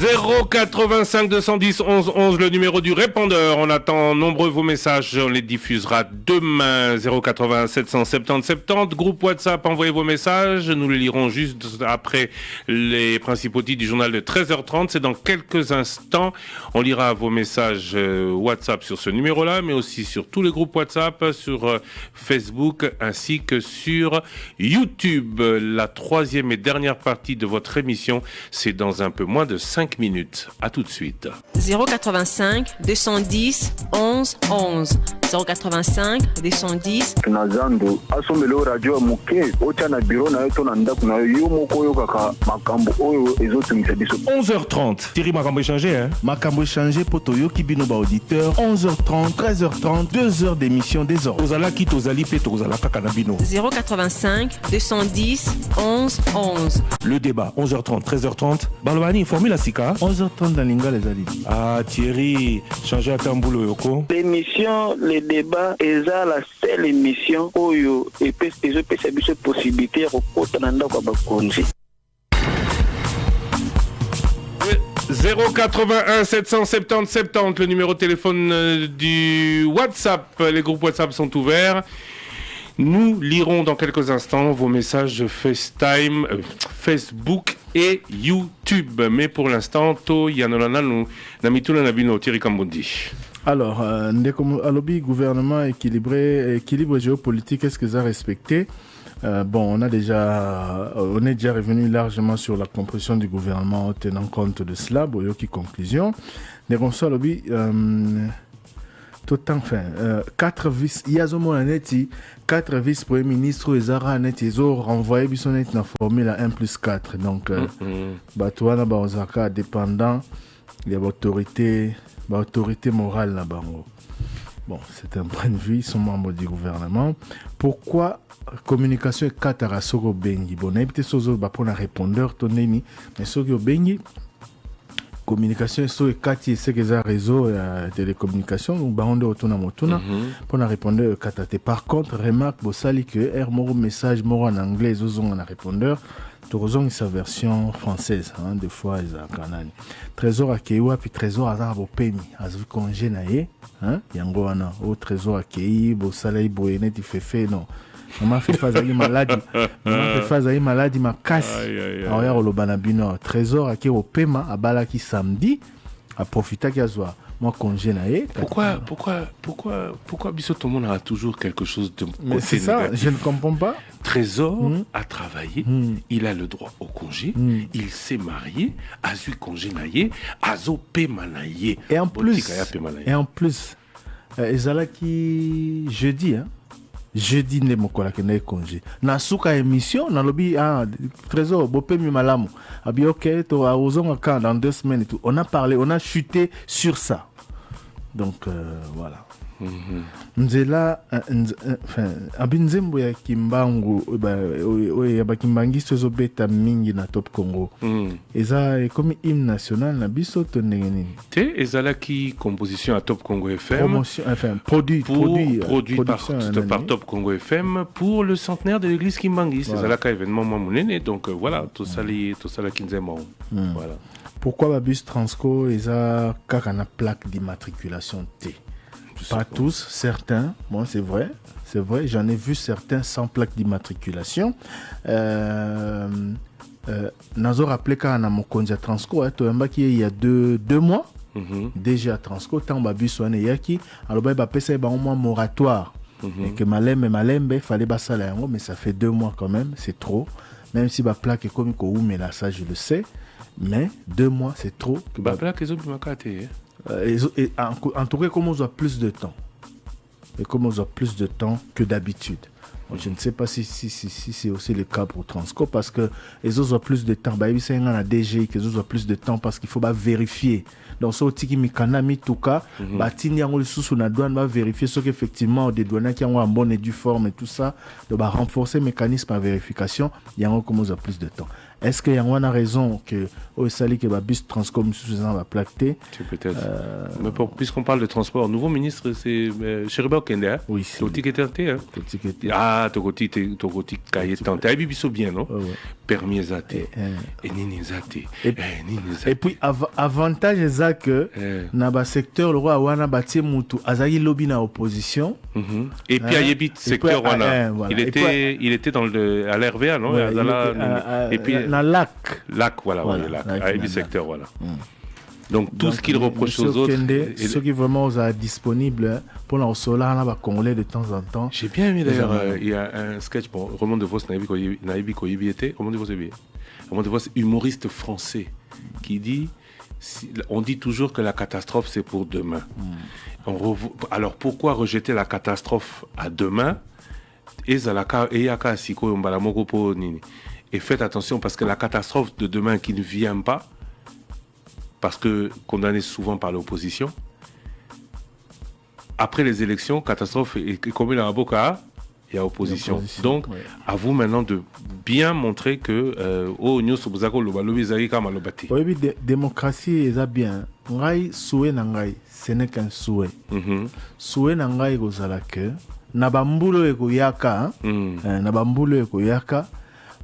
085 210 11 11, le numéro du répondeur. On attend nombreux vos messages. On les diffusera demain. 080 770 70. Groupe WhatsApp, envoyez vos messages. Nous les lirons juste après les principaux titres du journal de 13h30. C'est dans quelques instants. On lira vos messages WhatsApp sur ce numéro-là, mais aussi sur tous les groupes WhatsApp, sur Facebook ainsi que sur YouTube. La troisième et dernière partie de votre émission, c'est dans un peu moins de 5 minutes. À tout de suite. 085 210 11 11. 085 210 tunazando asomelo radio muke ota na bureau na yoto na ndako na yo moko yo kaka makambo oyo ezotumisa biso 11h30. Thierry makambo échangé hein. Makambo échangé poto yo kibino ba auditeur 11h30 13h30 2 heures d'émission des heures. Ozala ki tozali pe tozala kaka na bino. 085 210 11 11. Le débat 11h30 13h30. Balobani formule sika 11h30 dans Linga les ali. Ah Thierry, changer à tamboulou yoko. L'émission le débat est la seule émission oyo et peut se possibilité de kota na ndako ba konzi. 081 770 70, le numéro de téléphone du WhatsApp. Les groupes WhatsApp sont ouverts. Nous lirons dans quelques instants vos messages FaceTime, Facebook et YouTube. Mais pour l'instant, to yanolana nous namituna nabino Thierry Kambundi. Alors, alobi gouvernement équilibre géopolitique, est-ce que ça a respecté? Bon, on est déjà revenu largement sur la composition du gouvernement en tenant compte de cela. Boyoki conclusion. Négonso alobi tout enfin 4 vice il y a neti 4 vice premiers ministres ezara neti ezo renvoyer biso net na formule 1+4 donc bato wana ba ozaka dépendant il y a autorité morale na bango. Bon, c'est un point de vue, ils sont membres du gouvernement. Pourquoi communication est katara soko bengi? Bon, n'habite sozo ba pour un répondeur toneni, mais soko bengi communication so ekati c'est que ça réseau télécommunication ou baronde otuna motuna pour na répondeur katate. Par contre, remarque bosali que moro message moro en anglais ozonga na répondeur Torozong sa version française hein, des fois ils a kanani. Trésor akeiwa puis trésor azabo pemi azu congé na ye hein yango wana au trésor akei bosala iboyene ti fefe non. Maman fait fazali maladie. Maman fait fazali maladie makasi. Alors ya lobana bino trésor ake au pema abala ki samedi a profiter ki azwa moi congé na ye. Pourquoi biso tout le monde a toujours quelque chose de mais c'est ça, je ne comprends pas. Trésor a travaillé, il a le droit au congé, il s'est marié, a eu congé na ye, azo pema na ye. Et en plus ezala ki jeudi hein. jeudi nde mokola kende congé na suka émission na lobby trésor bopemi malamu abi ok to ozonga quand dans 2 semaines et tout. On a parlé, on a chuté sur ça. Donc voilà. Nzela abinzembo ya kimbangu ya bakimbangisto ezobeta mingi na Top Congo. Eza comme hymne national na biso to ndenge nini te ezalaki composition à Top Congo FM, promotion, enfin produit par Top Congo FM pour le centenaire de l'église Kimbangi. C'est ezalaka événement monene, donc voilà tout ça la kinzembo. Voilà pourquoi babus Transco eza kaka na plaque d'immatriculation T. Pas tous, certains. Bon, c'est vrai. J'en ai vu certains sans plaque d'immatriculation. Nazo rappelé quand on a mon conduit à Transco, il y a deux mois, déjà à Transco, tant babu soane yaki, alors bah pesa ba au moins moratoire. Et que malembe fallait basa la yango, mais ça fait 2 mois quand même, c'est trop. Même si ba plaque est comme ko mais là ça je le sais, mais 2 mois c'est trop. Ba plaque est au makate. En tout cas, comme on a plus de temps. Et comme on a plus de temps que d'habitude. Je ne sais pas si c'est aussi le cas pour Transco parce que les autres ont plus de temps. Bah, c'est un DG qui ont plus de temps parce qu'il faut vérifier. Donc, ce qui mi tout cas, bah, tini on le sous la douane va vérifier ce qu'effectivement des douaniers qui ont en bonne et due forme et tout ça, donc bah renforcer le mécanisme de vérification. Il y a un comme on a plus de temps. Est-ce qu'il y a une raison que au sali que bus Transcom sous va plaquer? C'est peut-être. Mais puisqu'on parle de transport, nouveau ministre c'est Cheriba Okende. Oui. Toti qui tenté. Ah, Toti qui tenté. Bibiso bien non? Permis zaté. Et nini zaté. Et puis avantage est que dans le secteur le roi wana bâti mutu azali lobby na opposition. Et puis à Yebit secteur wana. Il était dans le à l'RVA non? Et puis dans lac, voilà, lac, secteur, voilà. Donc tout ce qu'il reproche aux autres, ceux qui vraiment sont disponibles pour la solar, là, va congolais de temps en temps. J'ai bien aimé d'ailleurs, il y a un sketch, bon, Roman de Vos, Naïbi Koyibi était, Roman de Vos, humoriste français, qui dit, on dit toujours que la catastrophe c'est pour demain. Alors pourquoi rejeter la catastrophe à demain? Et faites attention parce que la catastrophe de demain qui ne vient pas, parce que condamné souvent par l'opposition, après les élections, catastrophe est comme la boca, il y a opposition. Donc, à vous maintenant de bien montrer que oui, démocratie est bien. Ce n'est qu'un souhait. Souhait nangai gozala que nabambulo ekoyaka, nabambulo ekoyaka.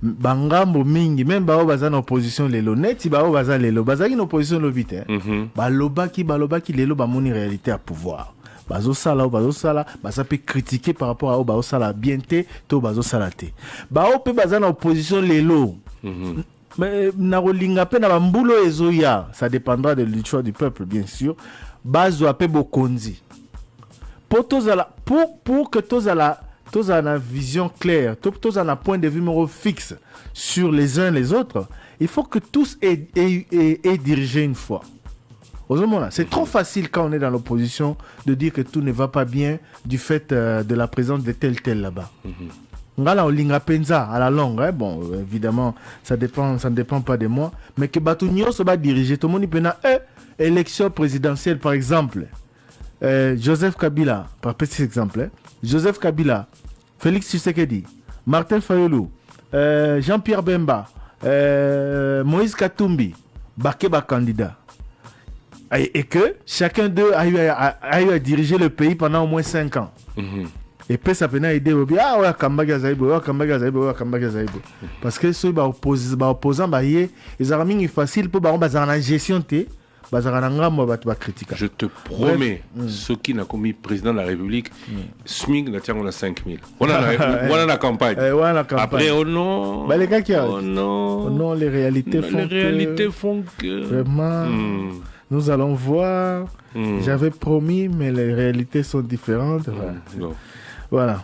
Bangambo mingi même bao baza na opposition lelo neti bao baza lelo bazaki na opposition lobite balobaki lelo bamoni réalité à pouvoir bazosala baza pe critiquer par rapport à bazosala bien te to bazosala te bao pe baza na opposition lelo mais na kolinga pe na bambulo ezoya ça dépendra de choix du peuple bien sûr bazo pe bokonzi pour que tozala tous ont une vision claire, tous ont un point de vue fixe sur les uns les autres. Il faut que tous aient dirigé une fois. C'est trop facile quand on est dans l'opposition de dire que tout ne va pas bien du fait de la présence de tel là-bas. Ngala on linga penza à la longue, hein? Bon, évidemment, ça ne dépend pas de moi, mais que Batunio se va diriger. Tout le monde peut élection présidentielle par exemple. Joseph Kabila, par petit exemple, Joseph Kabila, Félix Tshisekedi, Martin Fayulu, Jean-Pierre Bemba, Moïse Katumbi, Bakeba candidat. Et que chacun d'eux a eu à diriger le pays pendant au moins 5 ans. Et puis ça peut aider au bien, parce que ceux qui opposants, ils ont mis facile pour la gestion. Je te promets, ceux qui n'ont commis président de la République, SMIC, on a 5 000. On a la campagne. Après, non, les réalités font que... Vraiment, nous allons voir. J'avais promis, mais les réalités sont différentes. Voilà.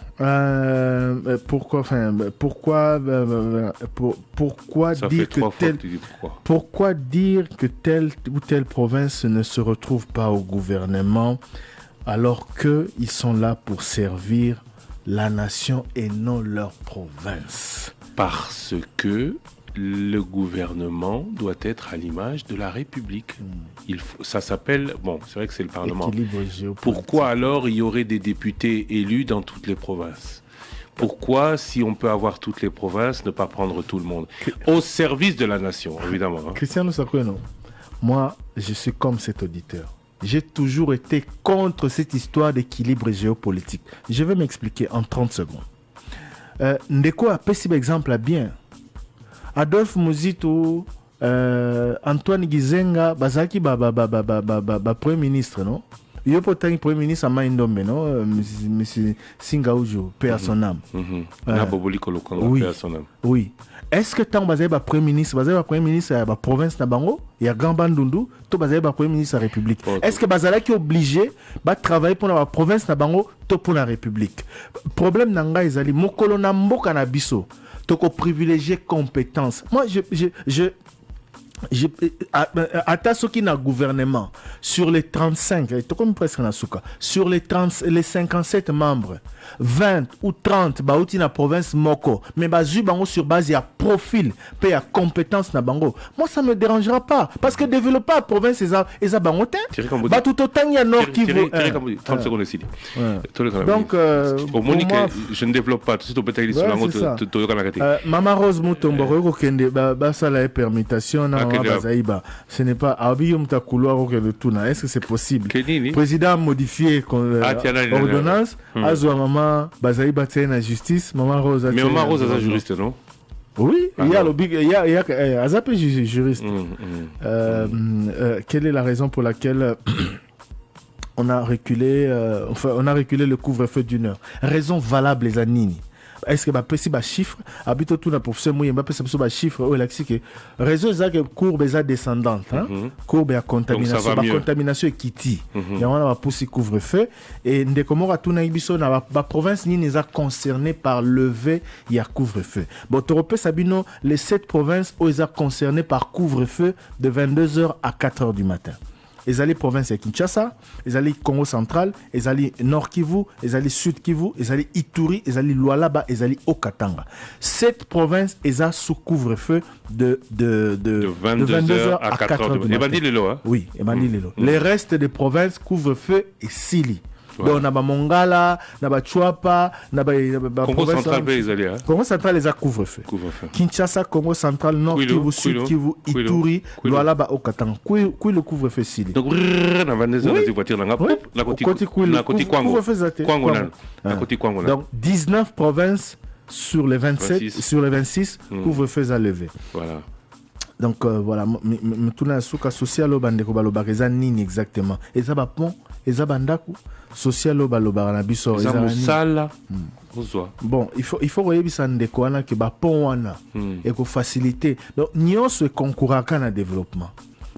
Pourquoi dire que telle ou telle province ne se retrouve pas au gouvernement alors qu'ils sont là pour servir la nation et non leur province. Parce que le gouvernement doit être à l'image de la République. Ça s'appelle... Bon, c'est vrai que c'est le Parlement. Pourquoi alors il y aurait des députés élus dans toutes les provinces ? Pourquoi, si on peut avoir toutes les provinces, ne pas prendre tout le monde ? Au service de la nation, évidemment. Christian Lusakweno, moi, je suis comme cet auditeur. J'ai toujours été contre cette histoire d'équilibre géopolitique. Je vais m'expliquer en 30 secondes. Ndeko a pris exemple bien. Adolphe Muzito, Antoine Gizenga, Bazaki, Premier ministre, non? Il y a pourtant un Premier ministre à Maïndombe, non? M. Singaoujo, paix à son âme. Oui. Oui. Est-ce que tant basé le Premier ministre à la province de Bango, il y a Grand Bandundu, tout basé le Premier ministre de la République? Est-ce que Bazala qui est obligé de travailler pour la province de Bango, tout pour la République? Problème nanga ezali mokolo na mboka na biso, to ko privilégier compétence. Moi à ce qui n'a gouvernement sur les 35 sur les 57 membres 20 ou 30 bauti na province moko mais bazu bango sur base ya profil pe ya compétence na bango, moi ça me dérangera pas parce que développer la province eza bango te ba tout autant ya nord qui veut 30 secondes ici. Donc au Monique je ne développe pas tout de suite sur bango Maman Rose Mutombo ko kende ba sala permutation na bazaïba, ce n'est pas abiyum ta couloir au de tuna. Est-ce que c'est possible? Président modifié ordonnance azwa maman bazaïba tient la justice, maman Rose. Mais maman Rose est juriste, non? Oui, il y a le big, il y a Azapé juriste. Quelle est la raison pour laquelle on a reculé le couvre-feu d'une heure? Raison valable les anini. Est-ce que bah précis bah chiffre habite tout na professeur moyen bah précis bah chiffre au laxi que réseau ça que courbe est descendante hein courbe à contamination bah contamination kiti et on a poussé couvre-feu et ndekomora tout na ibiso na ba province ni les a concernés par levé il y a couvre-feu bon Toropé Sabino les 7 provinces où ils a concernés par couvre-feu de 22h à 4h du matin. Ils allaient province de Kinshasa, ils allaient Congo central, ils allaient Nord Kivu, ils allaient Sud Kivu, ils allaient Ituri, ils allaient Lualaba, ils allaient Okatanga. Cette province ils ont sous couvre-feu de 22h à 4h du matin. Oui, les restes des provinces couvre-feu et Sili. Donc on a Mongala, on a Chuapa, on a Congo central Congo central les a couvre-feu. Kinshasa, Congo central, Nord Kivu, Sud Kivu, Ituri, Lualaba, Okatanga. Qui le couvre-feu Sili. Donc on a des voitures dans la côté Kwango. Donc 19 provinces sur les 27, sur les 26 couvre-feu à lever. Voilà. Donc voilà, tout le souka social au bande ko baloba nini exactement. Ezaba pont, ezaba ndaku social au baloba na biso ezaba sala. Bon, il faut reyebisa ndeko wana ke ba pont wana et ko faciliter. Donc nyonso concouraka na développement.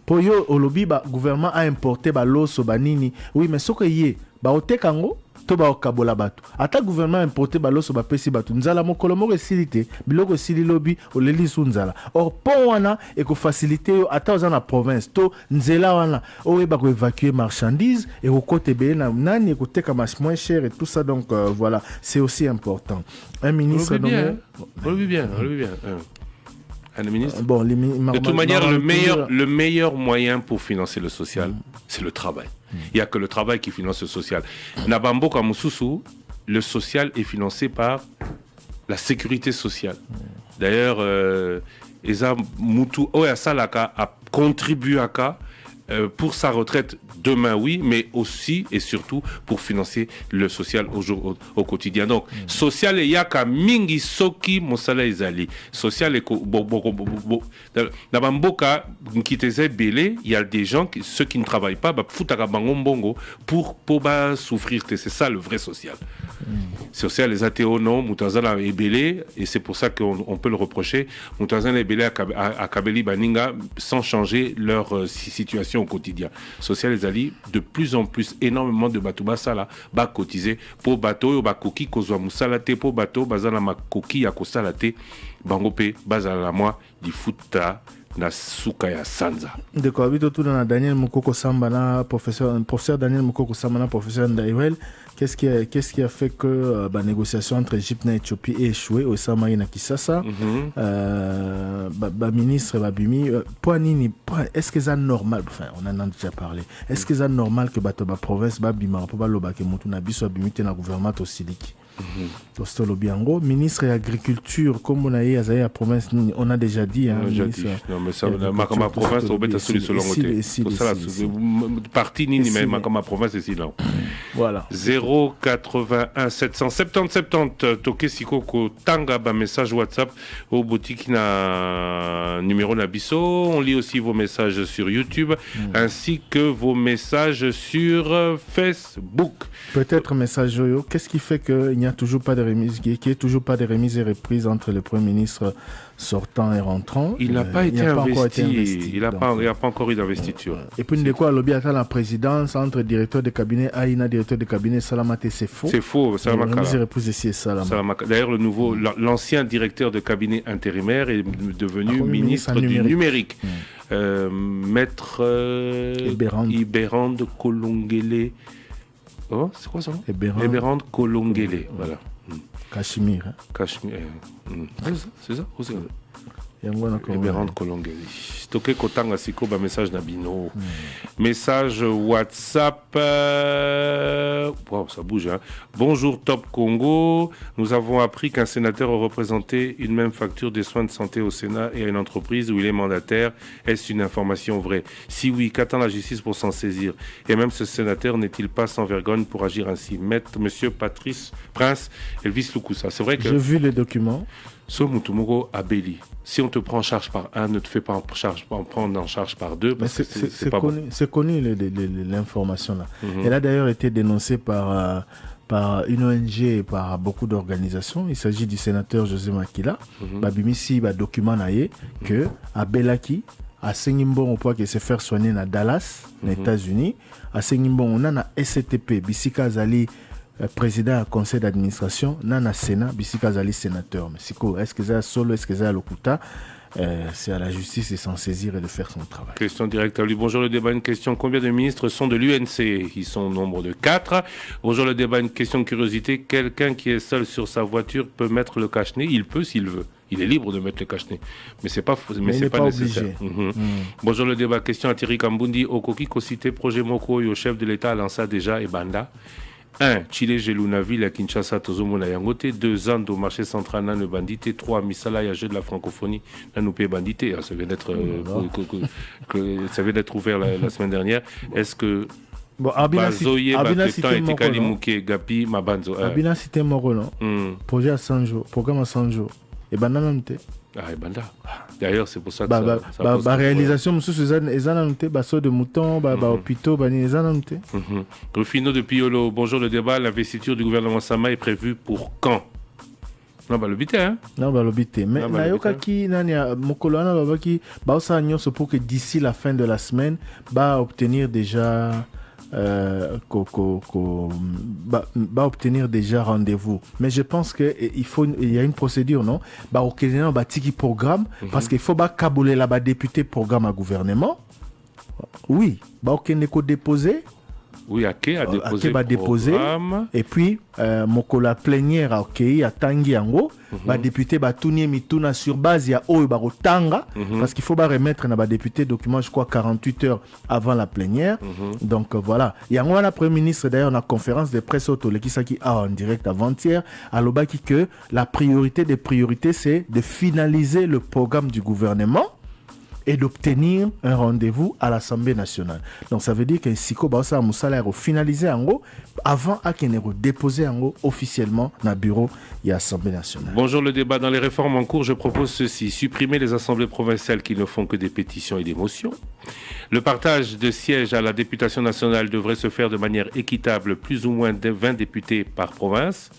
Pour yo olobi ba gouvernement a importé ba loso banini. Oui, mais soko yé ba otekango to ba okabola bato ata gouvernement importé baloso ba pesi bato nzala mokolo moko silité biloko sili lobi oleli sunzala or pont wana et ko faciliter ata oza na province to nzela wana oye ba ko évacuer marchandises et au côté be na nani ko teka moins cher et tout ça donc voilà c'est aussi important un ministre nommé on le vit bien un ministre bon de toute manière le meilleur moyen pour financer le social c'est le travail. Il n'y a que le travail qui finance le social. Nabambo Kamususu, le social est financé par la sécurité sociale. D'ailleurs, Eza Moutou Oyasalaka a contribué à ça pour sa retraite demain, oui, mais aussi et surtout pour financer le social au quotidien. Donc, social et yaka mingi soki mosala ezali. Social et Nabamboka nkiteze belé, il y a des gens ceux qui ne travaillent pas ba futaka bango mbongo pour souffrir, c'est ça le vrai social. Social les athées non, Moutazana est belé et c'est pour ça qu'on peut le reprocher. Moutazana est belé à Kabeli Baninga sans changer leur situation au quotidien. Social les ali de plus en plus énormément de bateaux basala ba cotiser pour bateau ba koki kozwa musala te pour bateau bazana makoki ya kosala te bango pe bazala moi di futa na suka ya sanza. De quoi habite autour de Daniel Mukoko Sambana, professeur Daniel Mukoko Sambana, professeur Ndaïwel. Qu'est-ce qui a fait que la négociation entre Égypte et Éthiopie ait échoué au Samaï na Kisasa? Ministre Babimi, est-ce que c'est normal? Enfin, on en a déjà parlé. Est-ce que c'est normal que la province Babima, pour le bac et Moutouna Biso Babimite na gouvernement Tossiliki? Ministre de l'Agriculture, comme on a eu à la province, on a déjà dit. Non, mais ça, ma province, on va être selon côté. Parti ni mais ma province est là. Voilà. 081 770 70 toke sikoko tanga ba message WhatsApp au boutique na numéro Nabiso. On lit aussi vos messages sur YouTube ainsi que vos messages sur Facebook. Peut-être message Joyo. Qu'est-ce qui fait qu'il n'y a toujours pas de remise, qu'il n'y ait toujours pas de remise et reprise entre le Premier ministre sortant et rentrant? Il n'a pas été investi. Il n'y a pas encore eu d'investiture. Et puis, de quoi lobby attend la présidence entre directeur de cabinet Aïna, directeur de cabinet Salamate, c'est faux. C'est faux. D'ailleurs, l'ancien directeur de cabinet intérimaire est devenu ministre du numérique. Maître Ibérande Kolongele. Oh, c'est quoi ça? Ibérande Kolongele. Voilà. Cachemire. C'est ça? Ibérande Kolongele. Stocké Kotanga Siko, message Nabino. Message WhatsApp. Wow, ça bouge. Hein. Bonjour Top Congo. Nous avons appris qu'un sénateur a représenté une même facture des soins de santé au Sénat et à une entreprise où il est mandataire. Est-ce une information vraie? Si oui, qu'attend la justice pour s'en saisir? Et même ce sénateur n'est-il pas sans vergogne pour agir ainsi? Maître Monsieur Patrice Prince Elvis Lukusa. C'est vrai que... J'ai vu les documents. Somutumuro Abeli. Si on te prend en charge par un, ne te fais pas en prendre en charge par deux, parce que c'est pas connu, bon. C'est connu l'information là. Elle a d'ailleurs été dénoncée par une ONG et par beaucoup d'organisations. Il s'agit du sénateur José Makila. Babimisi document naie que Abelaki à Sengimbon au point qu'il s'est fait soigner à Dallas, aux États-Unis. À Sengimbon on a un SCTP Bisika Zali président du conseil d'administration, Nana Sénat, Bissika Zali sénateur. Mais est-ce que c'est solo, est-ce que c'est à l'Okuta? C'est à la justice de s'en saisir et de faire son travail. Question directe à lui. Bonjour le débat, une question. Combien de ministres sont de l'UNC? Ils sont au nombre de 4. Bonjour le débat, une question de curiosité. Quelqu'un qui est seul sur sa voiture peut mettre le cache-nez? Il peut s'il veut. Il est libre de mettre le cache-nez. Mais c'est pas nécessaire. Bonjour le débat, question à Thierry Kambundi. Okoki Kosite, projet Moko et au chef de l'État Lança déjà et Banda. 1. Chile Gelunaville à Kinshasa Tozomona Yangote. 2. Zando marché central Nano Bandité. 3. Misala et jeu de la francophonie Nanoupé Bandité. Ça vient d'être ouvert la semaine dernière. Est-ce que Bazoye Baketan et Tikali Mouké Gapi Mabanzo Abina Cité Moro non projet à 100 jours, programme à 100 jours. Et Banda même te. Ah, et Banda. D'ailleurs, c'est pour ça que ça réalisation, monsieur Suzanne, ils en ont été, basso de mouton, hôpitaux, ils en ont été. Rufino de Piolo, bonjour le débat. L'investiture du gouvernement Sama est prévue pour quand? Non, le bité, hein? Non, le bité. Mais, Nayoka-ki, Mokolana, Babaki, Baosa Agnos, pour que d'ici la fin de la semaine, obtenir déjà. Obtenir déjà rendez-vous. Mais je pense qu'il y a une procédure, non? Au bâti programme, parce qu'il faut cabouler là-bas député programme à gouvernement. Oui, déposer. Oui, Ake a déposé et puis Mokola plénière à Tangi Ango, député Tounié Mituna sur base ya Oyo Barotanga, parce qu'il faut remettre na député document je crois 48 heures avant la plénière. Donc voilà, il y a un premier ministre d'ailleurs dans la conférence de presse qui a en direct avant-hier à l'Obaki que la priorité des priorités c'est de finaliser le programme du gouvernement et d'obtenir un rendez-vous à l'Assemblée nationale. Donc ça veut dire que Siko Baosa Moussala est finalisé en gros avant à qu'il ait déposé en gros officiellement dans le bureau de l'Assemblée nationale. Bonjour le débat. Dans les réformes en cours, je propose ceci. Supprimer les assemblées provinciales qui ne font que des pétitions et des motions. Le partage de sièges à la députation nationale devrait se faire de manière équitable, plus ou moins de 20 députés par province.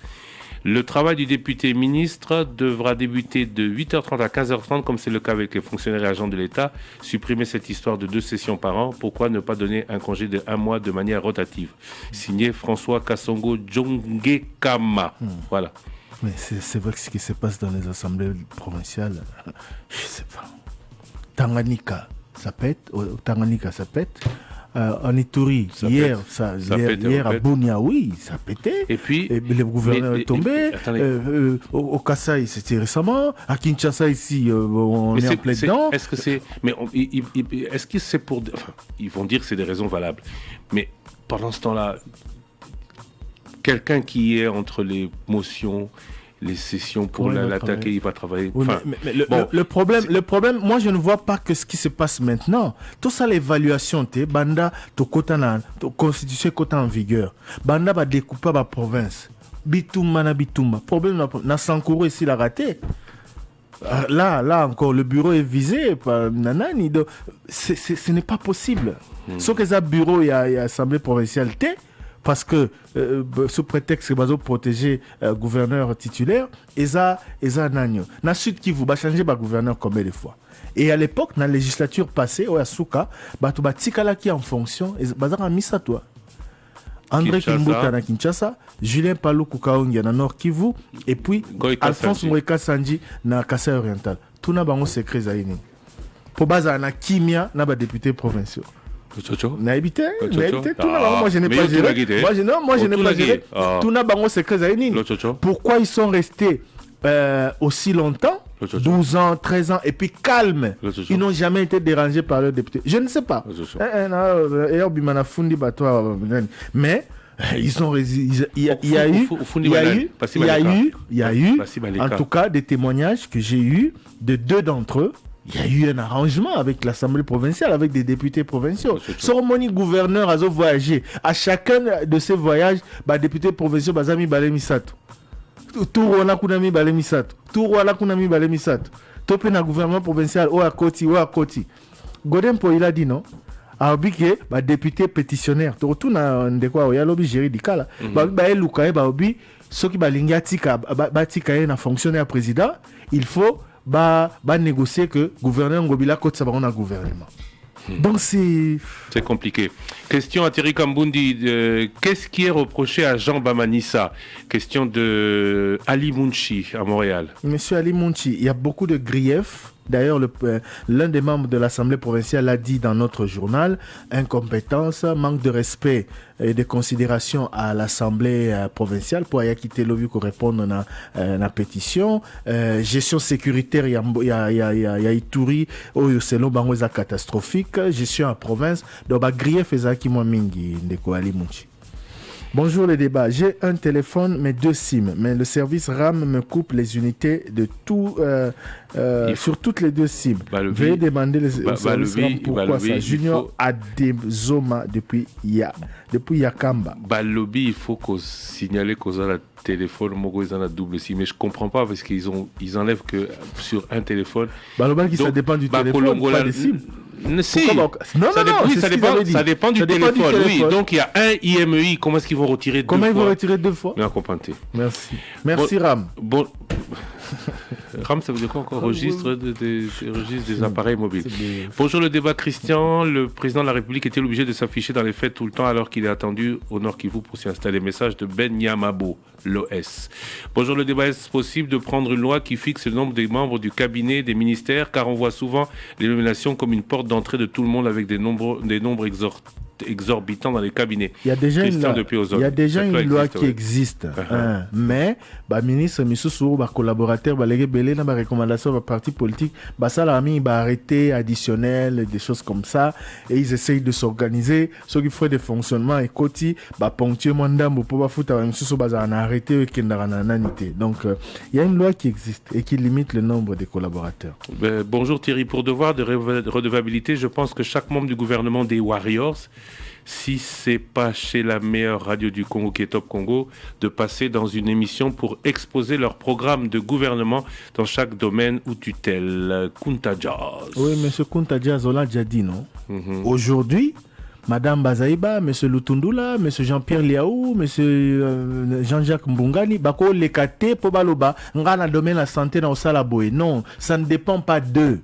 Le travail du député ministre devra débuter de 8h30 à 15h30, comme c'est le cas avec les fonctionnaires et agents de l'État. Supprimer cette histoire de 2 sessions par an. Pourquoi ne pas donner un congé de 1 mois de manière rotative? Signé François Kassongo Djongekama. Voilà. Mais c'est vrai que ce qui se passe dans les assemblées provinciales, je ne sais pas. Tanganyika, ça pète. En Ituri, hier à Bunia, oui, ça pétait. Et puis, le gouverneur est tombé. Au Kasaï, c'était récemment. À Kinshasa, ici, on est en plein dedans. Est-ce que c'est. Mais est-ce que c'est pour. Enfin, ils vont dire que c'est des raisons valables. Mais pendant ce temps-là, quelqu'un qui est entre les motions, les sessions pour l'attaquer, il va travailler. Oui, enfin, mais le problème, moi je ne vois pas que ce qui se passe maintenant. Tout ça, l'évaluation, banda, to constitution quota en vigueur. Banda va découper la province. Bitumba na bitumba. Problème, na Sankoro ici, l'a raté. Là encore, le bureau est visé par Nanani. Ce n'est pas possible. Sauf que ça bureau, il y a assemblée provinciale parce que sous prétexte que bazo protéger gouverneur titulaire, eza nanyo. Na Sud Kivu va changer ba gouverneur combien de fois. Et à l'époque, dans la législature passée, au Yasuka, batu batikala qui en fonction, bazaka misa toi. André Kimbuta na Kinshasa, Julien Palou Kukaongia na Nord Kivu, et puis Alphonse Mweka Sanji na Kasai Oriental. Tout na bango secret zaini. Pour baza na kimia na ba député provinciaux. Naïbité, tout moi je n'ai pas géré. Moi je n'ai pas géré. Tout na bango secret zaini. Pourquoi ils sont restés aussi longtemps, 12 ans, 13 ans, et puis calmes. Ils n'ont jamais été dérangés par leurs députés. Je ne sais pas. Mais ils ont il y a eu en tout cas des témoignages que j'ai eu de 2 d'entre eux. Il y a eu un arrangement avec l'Assemblée provinciale, avec des députés provinciaux. Cérémonie gouverneur a voyagé. À chacun de ces voyages, député provincial bazami balemi sato. Tour wana kunami balemi sato. Tour wana kunami balemi sato. Topé na gouvernement provincial o à Koti. Godempo il a dit non. Abike député pétitionnaire. Tout na ndekwa ya lobby juridicala. Ba eluka ba obi soki balinga tika na fonctionnaire président, il faut négocier que gouverneur Ngobila Côte Sabaron a gouvernement. Donc c'est compliqué. Question à Thierry Kambundi. Qu'est-ce qui est reproché à Jean Bamanissa? Question de Ali Mounchi à Montréal. Monsieur Ali Mounchi, il y a beaucoup de griefs. D'ailleurs, l'un des membres de l'Assemblée provinciale l'a dit dans notre journal, incompétence, manque de respect et de considération à l'Assemblée provinciale pour y quitter l'objet pour répondre à la pétition, gestion sécuritaire, il y a Ituri, selon Bangoza catastrophique, gestion en province, donc grief ezaki moi mingi ndeko Ali Mounchi. Bonjour les débats. J'ai un téléphone mais 2 SIM, mais le service RAM me coupe les unités de tout sur toutes les 2 SIM. Veuillez demander les services RAM pourquoi ça. Junior Adezoma depuis Yakamba. Balobi, il faut qu'on signale qu'on a le téléphone, ils ont la double SIM, mais je comprends pas parce qu'ils enlèvent que sur un téléphone. Balobi, ça dépend du téléphone, pas des SIM. Si. Ça dépend du téléphone. Oui, donc il y a un IMEI. Comment est-ce qu'ils vont retirer 2 fois? Comment ils vont retirer 2 fois? Bien compris. Merci Ram. RAM, ça veut dire quoi encore? Registre des appareils mobiles. Bonjour le débat Christian. Le président de la République est-il obligé de s'afficher dans les fêtes tout le temps alors qu'il est attendu au Nord Kivu pour s'y installer? Message de Ben Yamabo, l'OS. Bonjour le débat. Est-ce possible de prendre une loi qui fixe le nombre des membres du cabinet des ministères? Car on voit souvent les nominations comme une porte d'entrée de tout le monde avec des nombres exorbitants dans les cabinets. Il y a déjà une loi qui existe, mais ministre Missoussou, collaborateur, les recommandations de partis politiques, ça l'a mis arrêté additionnel, des choses comme ça, et ils essayent de s'organiser, ceux qui font des fonctionnements et côté, ponctuer mandat pour pas foutre Missoussou en arrêté qui nanité. Donc il y a une loi qui existe et qui limite le nombre de collaborateurs. Bonjour Thierry, pour devoir de redevabilité, je pense que chaque membre du gouvernement des Warriors, si c'est pas chez la meilleure radio du Congo qui est Top Congo, de passer dans une émission pour exposer leur programme de gouvernement dans chaque domaine ou tutelle. Kunta Jazz. Oui, monsieur Kunta Jazz, on l'a déjà dit, non? Aujourd'hui, Madame Bazaïba, monsieur Lutundula, monsieur Jean-Pierre Liaou, monsieur Jean-Jacques Mbungani, bako lekate po baloba, ngana domaine la santé dans Osala Boé. Non, ça ne dépend pas d'eux.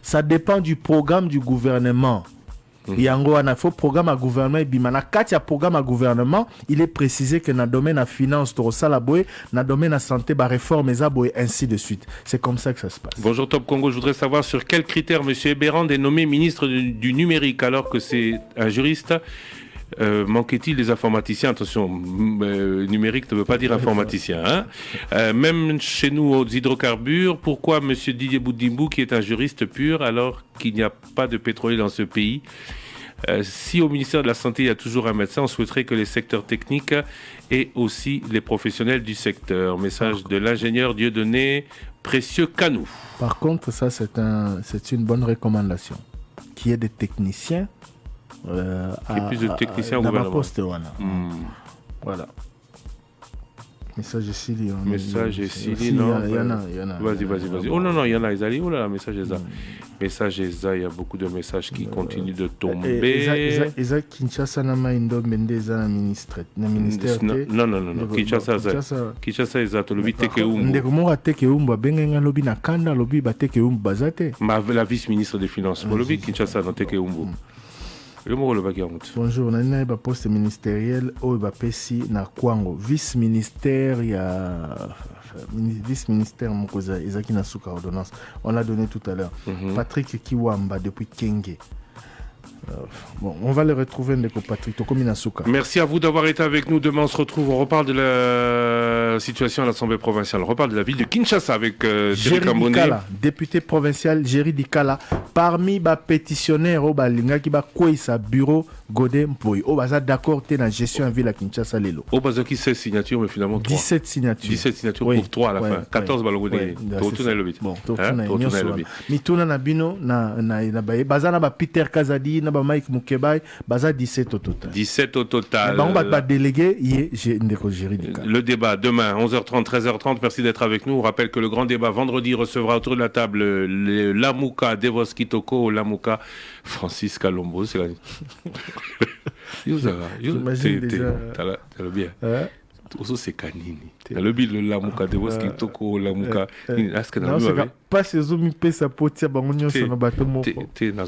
Ça dépend du programme du gouvernement. yango wana faut programme à gouvernement bimana kati ya programme à gouvernement il est précisé que dans domaine à finance to sala boy dans domaine à santé ba réforme eza boy ainsi de suite. C'est comme ça que ça se passe. Bonjour Top Congo, je voudrais savoir sur quels critères monsieur Eberand est nommé ministre du numérique alors que c'est un juriste. Manquait-il des informaticiens? Attention, numérique ne veut pas dire informaticien. Hein. Même chez nous aux hydrocarbures, pourquoi M. Didier Boudimbou, qui est un juriste pur, alors qu'il n'y a pas de pétrolier dans ce pays? Si au ministère de la Santé, il y a toujours un médecin, on souhaiterait que les secteurs techniques et aussi les professionnels du secteur. Message de l'ingénieur Dieudonné Précieux Canou. Par contre, ça, c'est une bonne recommandation. Qu'il y ait des techniciens. Plus de techniciens au gouvernement. Poste, voilà. Message ici, non. Il y en a. Vas-y. Oh non, il y en a. Oh là, message est ça. Message est ça. Il y a beaucoup de messages qui continuent de tomber. Eza Kinshasa na maindo mendeza na ministère. Non. Kinshasa est ça. To lobi teke umbu. Ndeko mo teke umbu benga lobi na kanda lobi ba teke umbu bazate. La vice-ministre des Finances. Lobi Kinshasa na teke umbu. Bonjour, on a un poste ministériel au Bapesi na Kwango. Vice-ministère, il y a vice-ministère Mokoza, Isaki Nasuka ordonnance. On l'a donné tout à l'heure. Patrick Kiwamba depuis Kenge. Bon, on va le retrouver, Patrick Tokominasuka. Merci à vous d'avoir été avec nous. Demain, on se retrouve. On reparle de la situation à l'Assemblée provinciale. On reparle de la ville de Kinshasa avec Jerry Dikala, député provincial Jerry Dikala. Parmi les pétitionnaires, qui ba sa bureau Godem Boy. Baza d'accord dans la gestion en ville à Kinshasa lelo. Baza qui 16 signatures, mais finalement 3. 17 signatures. 17 signatures pour 3 à la fin. 14 balogone. Tourne le bit. Bon, tourne le bit. Mituna na bino na baza na ba Peter Kazadi na ba Mike Mukebai, baza 17 au total. 17 au total. On va déléguer le débat demain 11h30 13h30. Merci d'être avec nous. On rappelle que le grand débat vendredi recevra autour de la table Lamuka Devos Kitoko, Lamuka Francis Kalombo, c'est la t'as le bien. Aussi c'est Kanini. T'as le bien le Lamuka Devos Kitoko, Lamuka. Est-ce que non, c'est pas ces hommes qui pèsent sa potia bangonio sur le bateau.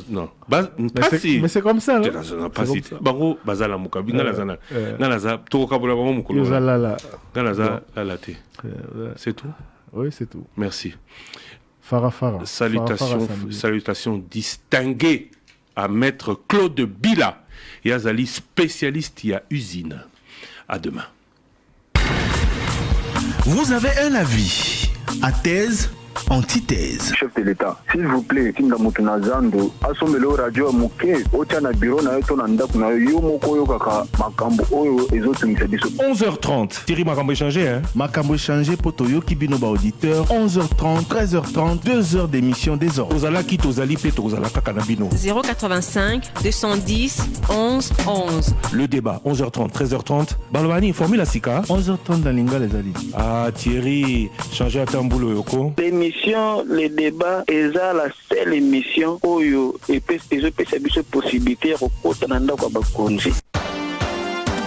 Non. Mais c'est comme ça. Pas si. Bango baza Lamuka. Bingalazana. Nalaza toka bola bango mukolo. Nalaza la thé. C'est tout. Oui, c'est tout. Merci. Farah. Salutations distinguées à Maître Claude Bila et Azali, spécialiste à usine. À demain. Vous avez un avis à thèse, antithèse. Chef de l'État, s'il vous plaît, Tinga Mutunazando, asomelo radio muke, ochana bureau na yoto na ndaku na yo moko yo kaka makambo oyo ezotumisa biso. 11h30. Thierry Makambo échangé hein. Makambo échangé poto yo kibino ba auditeur. 11h30, 13h30, 2 heures d'émission des ordres. Ozala ki tozali pe tozala kaka na bino. 085 210 11 11. Le débat 11h30, 13h30. Balwani formule sika. 11h30 dans Linga les ali. Ah Thierry, changer à tambulo yoko. Le débat est la seule émission où il y a possibilité de